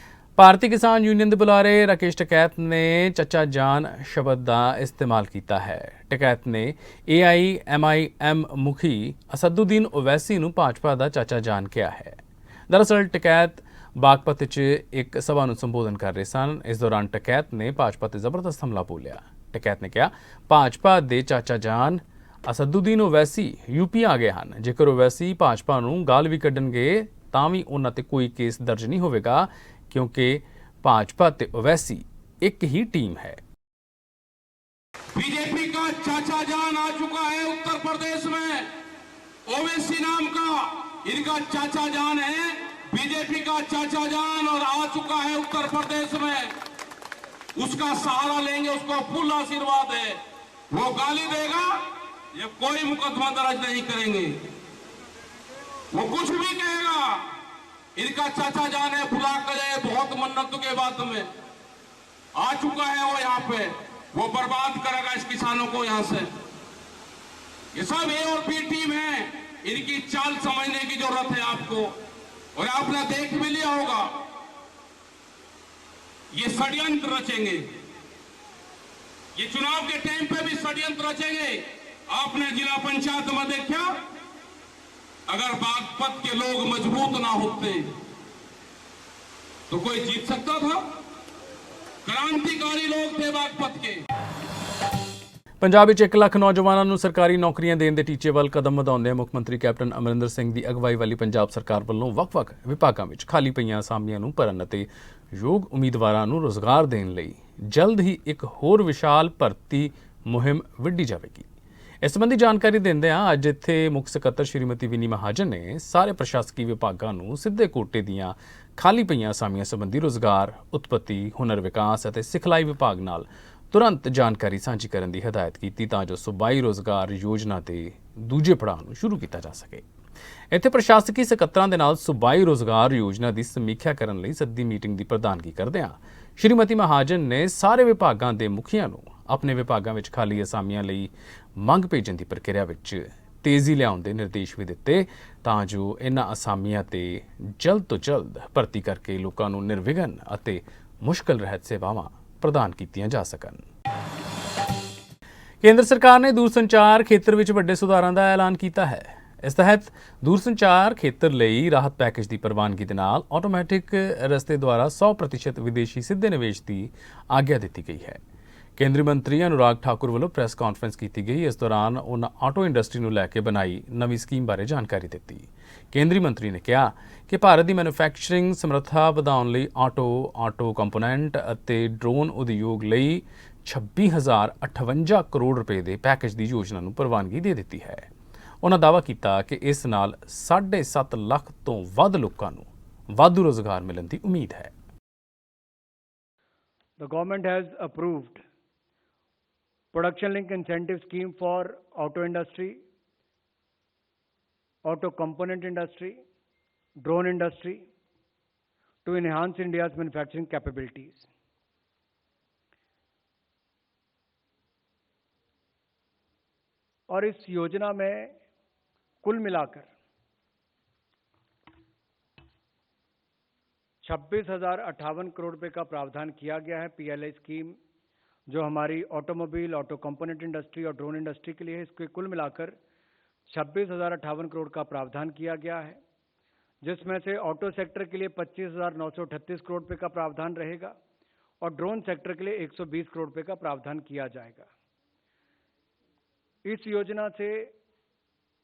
ਭਾਰਤੀ ਕਿਸਾਨ ਯੂਨੀਅਨ ਦੇ ਬੁਲਾਰੇ ਰਾਕੇਸ਼ ਟਕੈਤ ਨੇ ਚੱਚਾ ਜਾਨ ਸ਼ਬਦ ਦਾ ਇਸਤੇਮਾਲ ਕੀਤਾ ਹੈ। ਟਕੈਤ ਨੇ AIMIM ਮੁਖੀ ਅਸਦੁਦੀਨ ਓਵੈਸੀ ਨੂੰ ਭਾਜਪਾ ਦਾ ਚਾਚਾ ਜਾਨ ਕਿਹਾ ਹੈ। ਦਰਅਸਲ ਟਕੈਤ ਬਾਗਪਤ 'ਚ ਇੱਕ ਸਭਾ ਨੂੰ ਸੰਬੋਧਨ ਕਰ ਰਹੇ ਸਨ। ਇਸ ਦੌਰਾਨ ਟਕੈਤ ਨੇ ਭਾਜਪਾ 'ਤੇ ਜ਼ਬਰਦਸਤ ਹਮਲਾ ਬੋਲਿਆ। ਟਕੈਤ ਨੇ ਕਿਹਾ ਭਾਜਪਾ ਦੇ ਚਾਚਾ ਜਾਨ ਅਸਦੁਦੀਨ ਓਵੈਸੀ ਯੂਪੀ ਆ ਗਏ ਹਨ। ਜੇਕਰ ਓਵੈਸੀ ਭਾਜਪਾ ਨੂੰ ਗਾਲ ਵੀ ਕੱਢਣਗੇ ਤਾਂ ਵੀ ਉਹਨਾਂ ਤੇ ਕੋਈ ਕੇਸ ਦਰਜ ਨਹੀਂ ਹੋਵੇਗਾ क्योंकि भाजपा ते ओवैसी एक ही टीम है। बीजेपी का चाचा जान आ चुका है उत्तर प्रदेश में, ओवैसी नाम का इनका चाचा जान है। बीजेपी का चाचा जान और आ चुका है उत्तर प्रदेश में, उसका सहारा लेंगे, उसको फुल आशीर्वाद है। वो गाली देगा, ये कोई मुकदमा दर्ज नहीं करेंगे, वो कुछ भी कहेगा, इनका चाचा जान है, बुला कर जाए बहुत मन्नतों के बाद में आ चुका है वो यहाँ पे, वो बर्बाद करेगा इस किसानों को यहाँ से। ये सब A और B टीम है, इनकी चाल समझने की जरूरत है आपको। और आपने देख भी लिया होगा ये षड्यंत्र रचेंगे, ये चुनाव के टाइम पे भी षड्यंत्र रचेंगे आपने जिला पंचायत में देखा, अगर बागपत के लोग मजबूत ना होते तो कोई जीत सकता था? क्रांतिकारी लोग थे बागपत के। ਪੰਜਾਬ ਵਿੱਚ 1 ਲੱਖ ਨੌਜਵਾਨਾਂ ਨੂੰ ਸਰਕਾਰੀ ਨੌਕਰੀਆਂ ਦੇਣ ਦੇ ਟੀਚੇ ਵੱਲ ਕਦਮ ਵਧਾਉਂਦਿਆਂ ਮੁੱਖ ਮੰਤਰੀ ਕੈਪਟਨ ਅਮਰਿੰਦਰ ਸਿੰਘ ਦੀ ਅਗਵਾਈ ਵਾਲੀ ਪੰਜਾਬ ਸਰਕਾਰ ਵੱਲੋਂ ਵੱਖ-ਵੱਖ ਵਿਭਾਗਾਂ ਵਿੱਚ ਖਾਲੀ ਪਈਆਂ ਅਸਾਮੀਆਂ ਨੂੰ ਭਰਨ ਅਤੇ ਯੋਗ ਉਮੀਦਵਾਰਾਂ ਨੂੰ ਰੁਜ਼ਗਾਰ ਦੇਣ ਲਈ ਜਲਦ ਹੀ ਇੱਕ ਹੋਰ ਵਿਸ਼ਾਲ ਭਰਤੀ ਮੁਹਿੰਮ ਵਿੱਢੀ ਜਾਵੇਗੀ। ਇਸ ਸੰਬੰਧੀ ਜਾਣਕਾਰੀ ਦਿੰਦਿਆਂ ਅੱਜ ਇੱਥੇ ਮੁੱਖ ਸਕੱਤਰ ਸ਼੍ਰੀਮਤੀ ਵਿਨੀ ਮਹਾਜਨ ਨੇ ਸਾਰੇ ਪ੍ਰਸ਼ਾਸਕੀ ਵਿਭਾਗਾਂ ਨੂੰ ਸਿੱਧੇ ਕੋਟੇ ਦੀਆਂ ਖਾਲੀ ਪਈਆਂ ਅਸਾਮੀਆਂ ਸੰਬੰਧੀ ਰੁਜ਼ਗਾਰ, ਉਤਪਤੀ, ਹੁਨਰ ਵਿਕਾਸ ਅਤੇ ਸਿਖਲਾਈ ਵਿਭਾਗ ਨਾਲ ਤੁਰੰਤ ਜਾਣਕਾਰੀ ਸਾਂਝੀ ਕਰਨ ਦੀ ਹਦਾਇਤ ਕੀਤੀ ਤਾਂ ਜੋ ਸੂਬਾਈ ਰੋਜ਼ਗਾਰ ਯੋਜਨਾ ਦੇ ਦੂਜੇ ਪੜਾਅ ਨੂੰ ਸ਼ੁਰੂ ਕੀਤਾ ਜਾ ਸਕੇ। ਇੱਥੇ ਪ੍ਰਸ਼ਾਸਕੀ ਸਕੱਤਰਾਂ ਦੇ ਨਾਲ ਸੂਬਾਈ ਰੋਜ਼ਗਾਰ ਯੋਜਨਾ ਦੀ ਸਮੀਖਿਆ ਕਰਨ ਲਈ ਸੱਦੀ ਮੀਟਿੰਗ ਦੀ ਪ੍ਰਧਾਨਗੀ ਕਰਦਿਆਂ ਸ਼੍ਰੀਮਤੀ ਮਹਾਜਨ ਨੇ ਸਾਰੇ ਵਿਭਾਗਾਂ ਦੇ ਮੁਖੀਆਂ ਨੂੰ ਆਪਣੇ ਵਿਭਾਗਾਂ ਵਿੱਚ ਖਾਲੀ ਅਸਾਮੀਆਂ ਲਈ ਮੰਗ ਭੇਜਣ ਦੀ ਪ੍ਰਕਿਰਿਆ ਵਿੱਚ ਤੇਜ਼ੀ ਲਿਆਉਣ ਦੇ ਨਿਰਦੇਸ਼ ਵੀ ਦਿੱਤੇ ਤਾਂ ਜੋ ਇਹਨਾਂ ਅਸਾਮੀਆਂ ਤੇ ਜਲਦ ਤੋਂ ਜਲਦ ਭਰਤੀ ਕਰਕੇ ਲੋਕਾਂ ਨੂੰ ਨਿਰਵਿਘਨ ਅਤੇ ਮੁਸ਼ਕਲ ਰਹਿਤ ਸੇਵਾਵਾਂ ਪ੍ਰਦਾਨ ਕੀਤੀਆਂ ਜਾ ਸਕਣ। ਕੇਂਦਰ ਸਰਕਾਰ ਨੇ ਦੂਰਸੰਚਾਰ ਖੇਤਰ ਵਿੱਚ ਵੱਡੇ ਸੁਧਾਰਾਂ ਦਾ ਐਲਾਨ ਕੀਤਾ ਹੈ। ਇਸ ਤਹਿਤ ਦੂਰਸੰਚਾਰ ਖੇਤਰ ਲਈ ਰਾਹਤ ਪੈਕੇਜ ਦੀ ਪ੍ਰਵਾਨਗੀ ਦੇ ਨਾਲ ਆਟੋਮੈਟਿਕ ਰਸਤੇ ਦੁਆਰਾ 100% ਵਿਦੇਸ਼ੀ ਸਿੱਧੇ ਨਿਵੇਸ਼ ਦੀ ਆਗਿਆ ਦਿੱਤੀ ਗਈ ਹੈ। ਕੇਂਦਰੀ ਮੰਤਰੀ ਅਨੁਰਾਗ ਠਾਕੁਰ ਵੱਲੋਂ ਪ੍ਰੈਸ ਕਾਨਫਰੰਸ ਕੀਤੀ ਗਈ। ਇਸ ਦੌਰਾਨ ਉਹਨਾਂ ਆਟੋ ਇੰਡਸਟਰੀ ਨੂੰ ਲੈ ਕੇ ਬਣਾਈ ਨਵੀਂ ਸਕੀਮ ਬਾਰੇ ਜਾਣਕਾਰੀ ਦਿੱਤੀ। ਕੇਂਦਰੀ ਮੰਤਰੀ ਨੇ ਕਿਹਾ ਕਿ ਭਾਰਤ ਦੀ ਮੈਨੂਫੈਕਚਰਿੰਗ ਸਮਰੱਥਾ ਵਧਾਉਣ ਲਈ ਆਟੋ ਕੰਪੋਨੈਂਟ ਅਤੇ ਡਰੋਨ ਉਦਯੋਗ ਲਈ 26,058 ਕਰੋੜ ਰੁਪਏ ਦੇ ਪੈਕੇਜ ਦੀ ਯੋਜਨਾ ਨੂੰ ਪ੍ਰਵਾਨਗੀ ਦੇ ਦਿੱਤੀ ਹੈ। ਉਹਨਾਂ ਦਾਅਵਾ ਕੀਤਾ ਕਿ ਇਸ ਨਾਲ 7.5 ਲੱਖ ਤੋਂ ਵੱਧ ਲੋਕਾਂ ਨੂੰ ਵਾਧੂ ਰੋਜ਼ਗਾਰ ਮਿਲਣ ਦੀ ਉਮੀਦ ਹੈ। The government has approved production link incentive scheme for auto industry, auto component industry, drone industry to enhance India's manufacturing capabilities. और इस योजना में कुल मिलाकर 26,058 करोड़ रुपए का प्रावधान किया गया है। पीएलआई स्कीम जो हमारी ऑटोमोबाइल, ऑटो कंपोनेंट इंडस्ट्री और ड्रोन इंडस्ट्री के लिए है, इसके कुल मिलाकर 26,058 करोड़ का प्रावधान किया गया है, जिसमें से ऑटो सेक्टर के लिए 25,938 करोड़ रुपए का प्रावधान रहेगा और ड्रोन सेक्टर के लिए 120 करोड़ रुपए का प्रावधान किया जाएगा। इस योजना से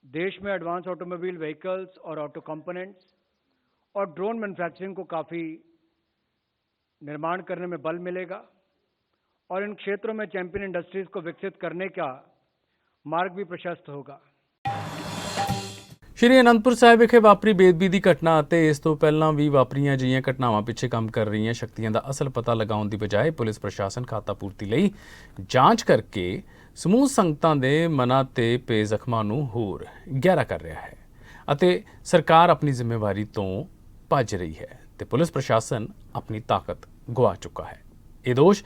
देश में एडवांस ऑटोमोबाइल व्हीकल्स और ऑटो कंपोनेंट्स और ड्रोन मैन्युफैक्चरिंग को काफ़ी निर्माण करने में बल मिलेगा और इन क्षेत्रों में चैंपियन इंडस्ट्रीज को विकसित करने का मार्ग भी प्रशस्त होगा। ਸ਼੍ਰੀ ਅਨੰਦਪੁਰ ਸਾਹਿਬ ਵਿਖੇ ਵਾਪਰੀ ਬੇਅਦਬੀ ਦੀ ਘਟਨਾ ਅਤੇ ਇਸ ਤੋਂ ਪਹਿਲਾਂ ਵੀ ਵਾਪਰੀਆਂ ਅਜਿਹੀਆਂ ਘਟਨਾਵਾਂ ਪਿੱਛੇ ਕੰਮ ਕਰ ਰਹੀਆਂ ਸ਼ਕਤੀਆਂ ਦਾ ਅਸਲ ਪਤਾ ਲਗਾਉਣ ਦੀ ਬਜਾਏ ਪੁਲਿਸ ਪ੍ਰਸ਼ਾਸਨ ਖਾਤਾ ਪੂਰਤੀ ਲਈ ਜਾਂਚ ਕਰਕੇ ਸਮੂਹ ਸੰਗਤਾਂ ਦੇ ਮਨਾਂ ਤੇ ਪਏ ਜ਼ਖਮਾਂ ਨੂੰ ਹੋਰ ਗਹਿਰਾ ਕਰ ਰਿਹਾ ਹੈ ਅਤੇ ਸਰਕਾਰ ਆਪਣੀ ਜ਼ਿੰਮੇਵਾਰੀ ਤੋਂ ਭੱਜ ਰਹੀ ਹੈ ਤੇ ਪੁਲਿਸ ਪ੍ਰਸ਼ਾਸਨ ਆਪਣੀ ਤਾਕਤ ਗੁਆ ਚੁੱਕਾ ਹੈ। ਇਹ ਦੋਸ਼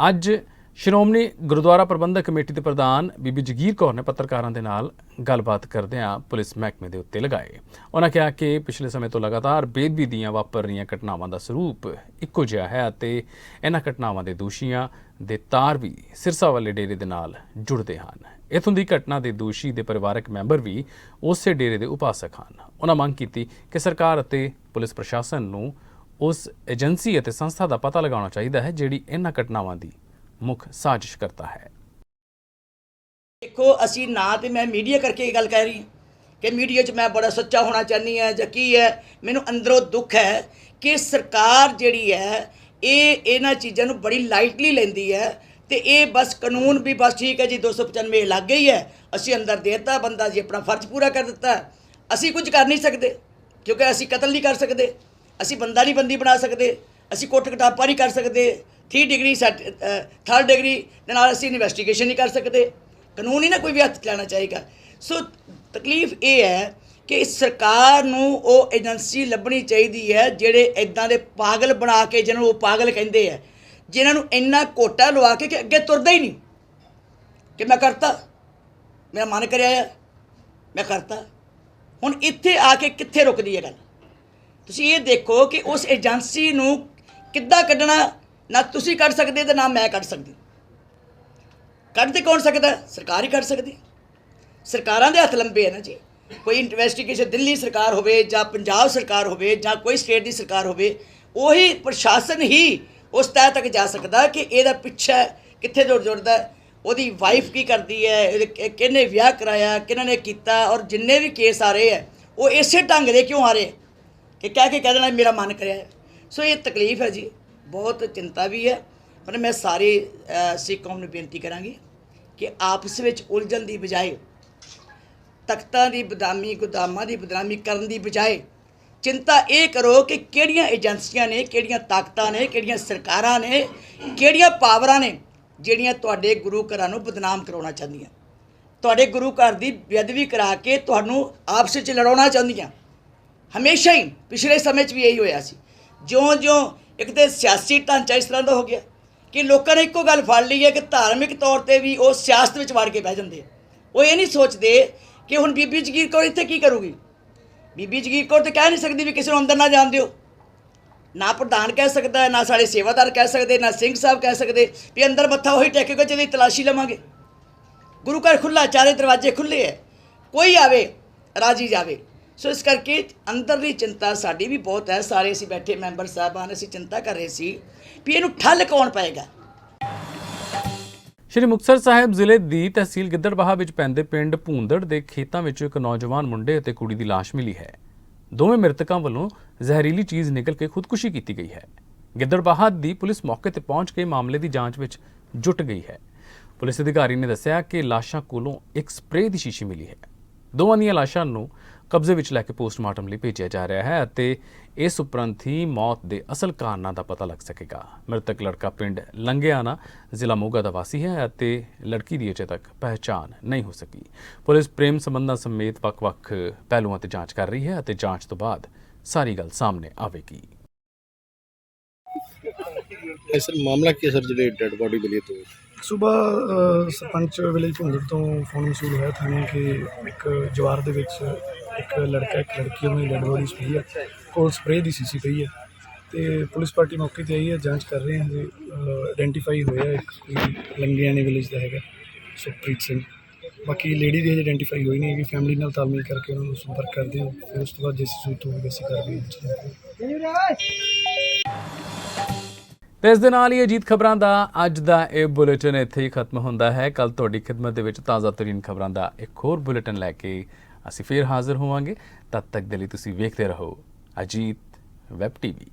ਅੱਜ ਸ਼੍ਰੋਮਣੀ ਗੁਰਦੁਆਰਾ ਪ੍ਰਬੰਧਕ ਕਮੇਟੀ ਦੇ ਪ੍ਰਧਾਨ ਬੀਬੀ ਜਗੀਰ ਕੌਰ ਨੇ ਪੱਤਰਕਾਰਾਂ ਦੇ ਨਾਲ ਗੱਲਬਾਤ ਕਰਦਿਆਂ ਪੁਲਿਸ ਮਹਿਕਮੇ ਦੇ ਉੱਤੇ ਲਗਾਏ। ਉਹਨਾਂ ਕਿਹਾ ਕਿ ਪਿਛਲੇ ਸਮੇਂ ਤੋਂ ਲਗਾਤਾਰ ਬੇਅਦਬੀ ਦੀਆਂ ਵਾਪਰ ਰਹੀਆਂ ਘਟਨਾਵਾਂ ਦਾ ਸਰੂਪ ਇੱਕੋ ਜਿਹਾ ਹੈ ਅਤੇ ਇਹਨਾਂ ਘਟਨਾਵਾਂ ਦੇ ਦੋਸ਼ੀਆਂ ਦੇ ਤਾਰ ਵੀ ਸਿਰਸਾ ਵਾਲੇ ਡੇਰੇ ਦੇ ਨਾਲ ਜੁੜਦੇ ਹਨ। ਇੱਥੋਂ ਦੀ ਘਟਨਾ ਦੇ ਦੋਸ਼ੀ ਦੇ ਪਰਿਵਾਰਕ ਮੈਂਬਰ ਵੀ ਉਸੇ ਡੇਰੇ ਦੇ ਉਪਾਸਕ ਹਨ। ਉਹਨਾਂ ਮੰਗ ਕੀਤੀ ਕਿ ਸਰਕਾਰ ਅਤੇ ਪੁਲਿਸ ਪ੍ਰਸ਼ਾਸਨ ਨੂੰ ਉਸ ਏਜੰਸੀ ਅਤੇ ਸੰਸਥਾ ਦਾ ਪਤਾ ਲਗਾਉਣਾ ਚਾਹੀਦਾ ਹੈ ਜਿਹੜੀ ਇਹਨਾਂ ਘਟਨਾਵਾਂ ਦੀ ਮੁੱਖ ਸਾਜ਼ਿਸ਼ ਕਰਤਾ ਹੈ। ਦੇਖੋ ਅਸੀਂ ਨਾ ਤੇ ਮੈਂ ਮੀਡੀਆ ਕਰਕੇ ਇਹ ਗੱਲ ਕਹਿ ਰਹੀ ਕਿ ਮੀਡੀਆ 'ਚ ਮੈਂ ਬੜਾ ਸੱਚਾ ਹੋਣਾ ਚਾਹੁੰਦੀ ਹਾਂ ਜਾਂ ਕੀ ਹੈ, ਮੈਨੂੰ ਅੰਦਰੋਂ ਦੁੱਖ ਹੈ ਕਿ ਸਰਕਾਰ ਜਿਹੜੀ ਹੈ ਇਹ ਇਹਨਾਂ ਚੀਜ਼ਾਂ ਨੂੰ ਬੜੀ ਲਾਈਟਲੀ ਲੈਂਦੀ ਹੈ ਤੇ ਇਹ ਬਸ ਕਾਨੂੰਨ ਵੀ ਬਸ ਠੀਕ ਹੈ ਜੀ 295 ਲੱਗ ਗਈ ਹੈ, ਅਸੀਂ ਅੰਦਰ ਦੇਤਾ, ਬੰਦਾ ਜੀ ਆਪਣਾ ਫਰਜ਼ ਪੂਰਾ ਕਰ ਦਿੱਤਾ, ਅਸੀਂ ਕੁਝ ਕਰ ਨਹੀਂ ਸਕਦੇ ਕਿਉਂਕਿ ਅਸੀਂ ਕਤਲ ਨਹੀਂ ਕਰ ਸਕਦੇ, ਅਸੀਂ ਬੰਦਾ ਨਹੀਂ ਬੰਦੀ ਬਣਾ ਸਕਦੇ, ਅਸੀਂ ਕੁੱਟ ਕਟਾਪਾ ਨਹੀਂ ਕਰ ਸਕਦੇ, 3 ਡਿਗਰੀ 3rd ਡਿਗਰੀ ਦੇ ਨਾਲ ਅਸੀਂ ਇਨਵੈਸਟੀਗੇਸ਼ਨ ਨਹੀਂ ਕਰ ਸਕਦੇ, ਕਾਨੂੰਨ ਹੀ ਨਾ ਕੋਈ ਵੀ ਹੱਥ ਲੈਣਾ ਚਾਹੀਦਾ। ਸੋ ਤਕਲੀਫ ਇਹ ਹੈ ਕਿ ਸਰਕਾਰ ਨੂੰ ਉਹ ਏਜੰਸੀ ਲੱਭਣੀ ਚਾਹੀਦੀ ਹੈ ਜਿਹੜੇ ਇੱਦਾਂ ਦੇ ਪਾਗਲ ਬਣਾ ਕੇ, ਜਿਹਨਾਂ ਨੂੰ ਉਹ ਪਾਗਲ ਕਹਿੰਦੇ ਆ, ਜਿਨ੍ਹਾਂ ਨੂੰ ਇੰਨਾ ਕੋਟਾ ਲਵਾ ਕੇ ਕਿ ਅੱਗੇ ਤੁਰਦਾ ਹੀ ਨਹੀਂ ਕਿ ਮੈਂ ਕਰਤਾ, ਮੇਰਾ ਮਨ ਕਰਿਆ ਮੈਂ ਕਰਤਾ। ਹੁਣ ਇੱਥੇ ਆ ਕੇ ਕਿੱਥੇ ਰੁਕਦੀ ਹੈ ਗੱਲ? ਤੁਸੀਂ ਇਹ ਦੇਖੋ ਕਿ ਉਸ ਏਜੰਸੀ ਨੂੰ ਕਿੱਦਾਂ ਕੱਢਣਾ, ਨਾ ਤੁਸੀਂ ਕੱਢ ਸਕਦੇ ਤੇ ਨਾ ਮੈਂ ਕੱਢ ਸਕਦੀ। ਕੱਢ ਤੇ ਕੌਣ ਸਕਦਾ? ਸਰਕਾਰ ਹੀ ਕੱਢ ਸਕਦੀ। ਸਰਕਾਰਾਂ ਦੇ ਹੱਥ ਲੰਬੇ ਹੈ ਨਾ ਜੀ। ਕੋਈ ਇਨਵੈਸਟੀਗੇਸ਼ਨ ਦਿੱਲੀ ਸਰਕਾਰ ਹੋਵੇ ਜਾਂ ਪੰਜਾਬ ਸਰਕਾਰ ਹੋਵੇ ਜਾਂ ਕੋਈ ਸਟੇਟ ਦੀ ਸਰਕਾਰ ਹੋਵੇ, ਉਹੀ ਪ੍ਰਸ਼ਾਸਨ ਹੀ ਉਸ ਤਹਿ ਤੱਕ ਜਾ ਸਕਦਾ ਕਿ ਇਹਦਾ ਪਿੱਛਾ ਕਿੱਥੇ ਜੁੜਦਾ, ਉਹਦੀ ਵਾਈਫ ਕੀ ਕਰਦੀ ਹੈ, ਕਿਹਨੇ ਵਿਆਹ ਕਰਾਇਆ, ਕਿਹਨਾਂ ਨੇ ਕੀਤਾ, ਔਰ ਜਿੰਨੇ ਵੀ ਕੇਸ ਆ ਰਹੇ ਹੈ ਉਹ ਇਸੇ ਢੰਗ ਦੇ ਕਿਉਂ ਆ ਰਹੇ ਕਿ ਕਹਿ ਦੇਣਾ ਮੇਰਾ ਮਨ ਕਰਿਆ। ਸੋ ਇਹ ਤਕਲੀਫ ਹੈ ਜੀ, ਬਹੁਤ ਚਿੰਤਾ ਵੀ ਹੈ। ਪਰ ਮੈਂ ਸਾਰੇ ਸਿੱਖ ਕੌਮ ਨੂੰ ਬੇਨਤੀ ਕਰਾਂਗੀ ਕਿ ਆਪਸ ਵਿੱਚ ਉਲਝਣ ਦੀ ਬਜਾਏ, ਤਖਤਾਂ ਦੀ ਬਦਨਾਮੀ, ਗੁਦਾਮਾਂ ਦੀ ਬਦਨਾਮੀ ਕਰਨ ਦੀ ਬਜਾਏ ਚਿੰਤਾ ਇਹ ਕਰੋ ਕਿ ਕਿਹੜੀਆਂ ਏਜੰਸੀਆਂ ਨੇ, ਕਿਹੜੀਆਂ ਤਾਕਤਾਂ ਨੇ, ਕਿਹੜੀਆਂ ਸਰਕਾਰਾਂ ਨੇ, ਕਿਹੜੀਆਂ ਪਾਵਰਾਂ ਨੇ ਜਿਹੜੀਆਂ ਤੁਹਾਡੇ ਗੁਰੂ ਘਰਾਂ ਨੂੰ ਬਦਨਾਮ ਕਰਾਉਣਾ ਚਾਹੁੰਦੀਆਂ, ਤੁਹਾਡੇ ਗੁਰੂ ਘਰ ਦੀ ਬੇਅਦਬੀ ਕਰਾ ਕੇ ਤੁਹਾਨੂੰ ਆਪਸ ਵਿੱਚ ਲੜਾਉਣਾ ਚਾਹੁੰਦੀਆਂ। ਹਮੇਸ਼ਾ ਹੀ ਪਿਛਲੇ ਸਮੇਂ 'ਚ ਵੀ ਇਹੀ ਹੋਇਆ ਸੀ। ਜਿਉਂ ਇੱਕ ਤਾਂ ਸਿਆਸੀ ਢਾਂਚਾ ਇਸ ਤਰ੍ਹਾਂ ਦਾ ਹੋ ਗਿਆ ਕਿ ਲੋਕਾਂ ਨੇ ਇੱਕੋ ਗੱਲ ਫੜ ਲਈ ਹੈ ਕਿ ਧਾਰਮਿਕ ਤੌਰ 'ਤੇ ਵੀ ਉਹ ਸਿਆਸਤ ਵਿੱਚ ਵੜ ਕੇ ਬਹਿ ਜਾਂਦੇ। ਉਹ ਇਹ ਨਹੀਂ ਸੋਚਦੇ ਕਿ ਹੁਣ ਬੀਬੀ ਜਗੀਰ ਕੌਰ ਇੱਥੇ ਕੀ ਕਰੂਗੀ। ਬੀਬੀ ਜਗੀਰ ਕੌਰ ਤਾਂ ਕਹਿ ਨਹੀਂ ਸਕਦੀ ਵੀ ਕਿਸੇ ਨੂੰ ਅੰਦਰ ਨਾ ਜਾਣ ਦਿਓ, ਨਾ ਪ੍ਰਧਾਨ ਕਹਿ ਸਕਦਾ, ਨਾ ਸਾਡੇ ਸੇਵਾਦਾਰ ਕਹਿ ਸਕਦੇ, ਨਾ ਸਿੰਘ ਸਾਹਿਬ ਕਹਿ ਸਕਦੇ ਵੀ ਅੰਦਰ ਮੱਥਾ ਉਹੀ ਟੇਕੇਗਾ ਜਿਹਦੀ ਤਲਾਸ਼ੀ ਲਵਾਂਗੇ। ਗੁਰੂ ਘਰ ਖੁੱਲ੍ਹਾ, ਚਾਰੇ ਦਰਵਾਜ਼ੇ ਖੁੱਲ੍ਹੇ ਹੈ, ਕੋਈ ਆਵੇ ਰਾਜੀ ਜਾਵੇ। ਸੋ ਇਸ ਕਰਕੇ ਅੰਦਰਲੀ ਚਿੰਤਾ ਸਾਡੀ ਵੀ ਬਹੁਤ ਹੈ। ਸਾਰੇ ਅਸੀਂ ਬੈਠੇ ਮੈਂਬਰ ਸਾਹਿਬਾਨ ਅਸੀਂ ਚਿੰਤਾ ਕਰ ਰਹੇ ਸੀ ਵੀ ਇਹਨੂੰ ਠੱਲ ਕੌਣ ਪਾਏਗਾ। ਸ਼੍ਰੀ ਮੁਕਤਸਰ ਸਾਹਿਬ ਜ਼ਿਲ੍ਹੇ ਦੀ ਤਹਿਸੀਲ ਗਿੱਦੜਬਾਹਾ ਵਿੱਚ ਪੈਂਦੇ ਪਿੰਡ ਭੂੰਦੜ ਦੇ ਖੇਤਾਂ ਵਿੱਚ ਇੱਕ ਨੌਜਵਾਨ ਮੁੰਡੇ ਅਤੇ ਕੁੜੀ ਦੀ ਲਾਸ਼ ਮਿਲੀ ਹੈ। ਦੋਵੇਂ ਮ੍ਰਿਤਕਾਂ ਵੱਲੋਂ ਜ਼ਹਿਰੀਲੀ ਚੀਜ਼ ਨਿਕਲ ਕੇ ਖੁਦਕੁਸ਼ੀ ਕੀਤੀ ਗਈ ਹੈ। ਗਿੱਦੜਬਾਹਾ ਦੀ ਪੁਲਿਸ ਮੌਕੇ ਤੇ ਪਹੁੰਚ ਕੇ ਮਾਮਲੇ ਦੀ ਜਾਂਚ ਵਿੱਚ ਜੁਟ ਗਈ ਹੈ। ਪੁਲਿਸ ਅਧਿਕਾਰੀ ਨੇ ਦੱਸਿਆ ਕਿ ਲਾਸ਼ਾਂ ਕੋਲੋਂ ਇੱਕ ਸਪਰੇਅ ਦੀ ਸ਼ੀਸ਼ੀ ਮਿਲੀ ਹੈ। ਦੋਵਾਂ ਦੀਆਂ ਲਾਸ਼ਾਂ ਨੂੰ ਕਬਜ਼ੇ ਵਿੱਚ ਲੈ ਕੇ ਪੋਸਟਮਾਰਟਮ ਲਈ ਭੇਜਿਆ ਜਾ ਰਿਹਾ ਹੈ ਅਤੇ ਇਸ ਉਪਰੰਤ ਹੀ ਮੌਤ ਦੇ ਅਸਲ ਕਾਰਨਾਂ ਦਾ ਪਤਾ ਲੱਗ ਸਕੇਗਾ। ਮ੍ਰਿਤਕ ਲੜਕਾ ਪਿੰਡ ਲੰਗਿਆਣਾ ਜ਼ਿਲ੍ਹਾ ਮੋਗਾ ਦਾ ਵਾਸੀ ਹੈ ਅਤੇ ਲੜਕੀ ਦੀ ਅਜੇ ਤੱਕ ਪਹਿਚਾਣ ਨਹੀਂ ਹੋ ਸਕੀ। ਪੁਲਿਸ ਪ੍ਰੇਮ ਸੰਬੰਧਾਂ ਸਮੇਤ ਵੱਖ-ਵੱਖ ਪਹਿਲੂਆਂ ਤੇ ਜਾਂਚ ਕਰ ਰਹੀ ਹੈ ਅਤੇ ਜਾਂਚ ਤੋਂ ਬਾਅਦ ਸਾਰੀ ਗੱਲ ਸਾਹਮਣੇ ਆਵੇਗੀ। ਸਰ ਮਾਮਲਾ ਕੀ ਸਰ ਜਿਹੜੇ ਡੈਡ ਬॉडी ਮਿਲੀ ਤੋਂ ਸੁਬਾਹ ਸਰਪੰਚ ਵਿਲੇਜ ਭੁੰਦੜ ਤੋਂ ਫੋਨ ਮਸੂਲ ਹੋਇਆ ਥਾਣੇ ਕਿ ਇੱਕ ਜਵਾਰ ਦੇ ਵਿੱਚ ਇੱਕ ਲੜਕਾ ਇੱਕ ਲੜਕੀ ਉਹਨਾਂ ਦੀ ਡੈਡ ਬॉडी ਪਈ ਹੈ, ਕੋਲ ਸਪਰੇਅ ਦੀ ਸੀਸੀ ਪਈ ਹੈ ਤੇ ਪੁਲਿਸ ਪਾਰਟੀ ਮੌਕੇ ਤੇ ਆਈ ਹੈ, ਜਾਂਚ ਕਰ ਰਹੇ ਹਾਂ। ਆਇਡੈਂਟੀਫਾਈ ਹੋਇਆ ਇੱਕ ਕੋਈ ਲੰਗਿਆਣੇ ਵਿਲੇਜ ਦਾ ਹੈਗਾ ਸੁਖਪ੍ਰੀਤ ਸਿੰਘ। ਬਾਕੀ ਲੇਡੀ ਦੀ ਆਇਡੈਂਟੀਫਾਈ ਹੋਈ ਨਹੀਂ ਹੈਗੀ। ਫੈਮਿਲੀ ਨਾਲ ਤਾਲਮੇਲ ਕਰਕੇ ਉਹਨਾਂ ਨੂੰ ਸੰਪਰਕ ਕਰਦੇ ਹਾਂ, ਫਿਰ ਉਸ ਤੋਂ ਬਾਅਦ ਜੈਸੀ ਸੂਰਤ ਹੋਵੇਗੀ ਅਸੀਂ ਕਾਰਵਾਈ ਤੇ ਇਸ ਦੇ ਨਾਲ ਹੀ ਅਜੀਤ ਖਬਰਾਂ ਦਾ ਅੱਜ ਦਾ ਇਹ ਬੁਲੇਟਿਨ ਇੱਥੇ ਹੀ ਖਤਮ ਹੁੰਦਾ ਹੈ। ਕੱਲ ਤੁਹਾਡੀ ਖਿਦਮਤ ਦੇ ਵਿੱਚ ਤਾਜ਼ਾ ਤਰੀਨ ਖਬਰਾਂ ਦਾ ਇੱਕ ਹੋਰ ਬੁਲੇਟਿਨ ਲੈ ਕੇ ਅਸੀਂ ਫਿਰ ਹਾਜ਼ਰ ਹੋਵਾਂਗੇ। ਤਦ ਤੱਕ ਦੇ ਲਈ ਤੁਸੀਂ ਵੇਖਦੇ ਰਹੋ ਅਜੀਤ ਵੈਬ TV।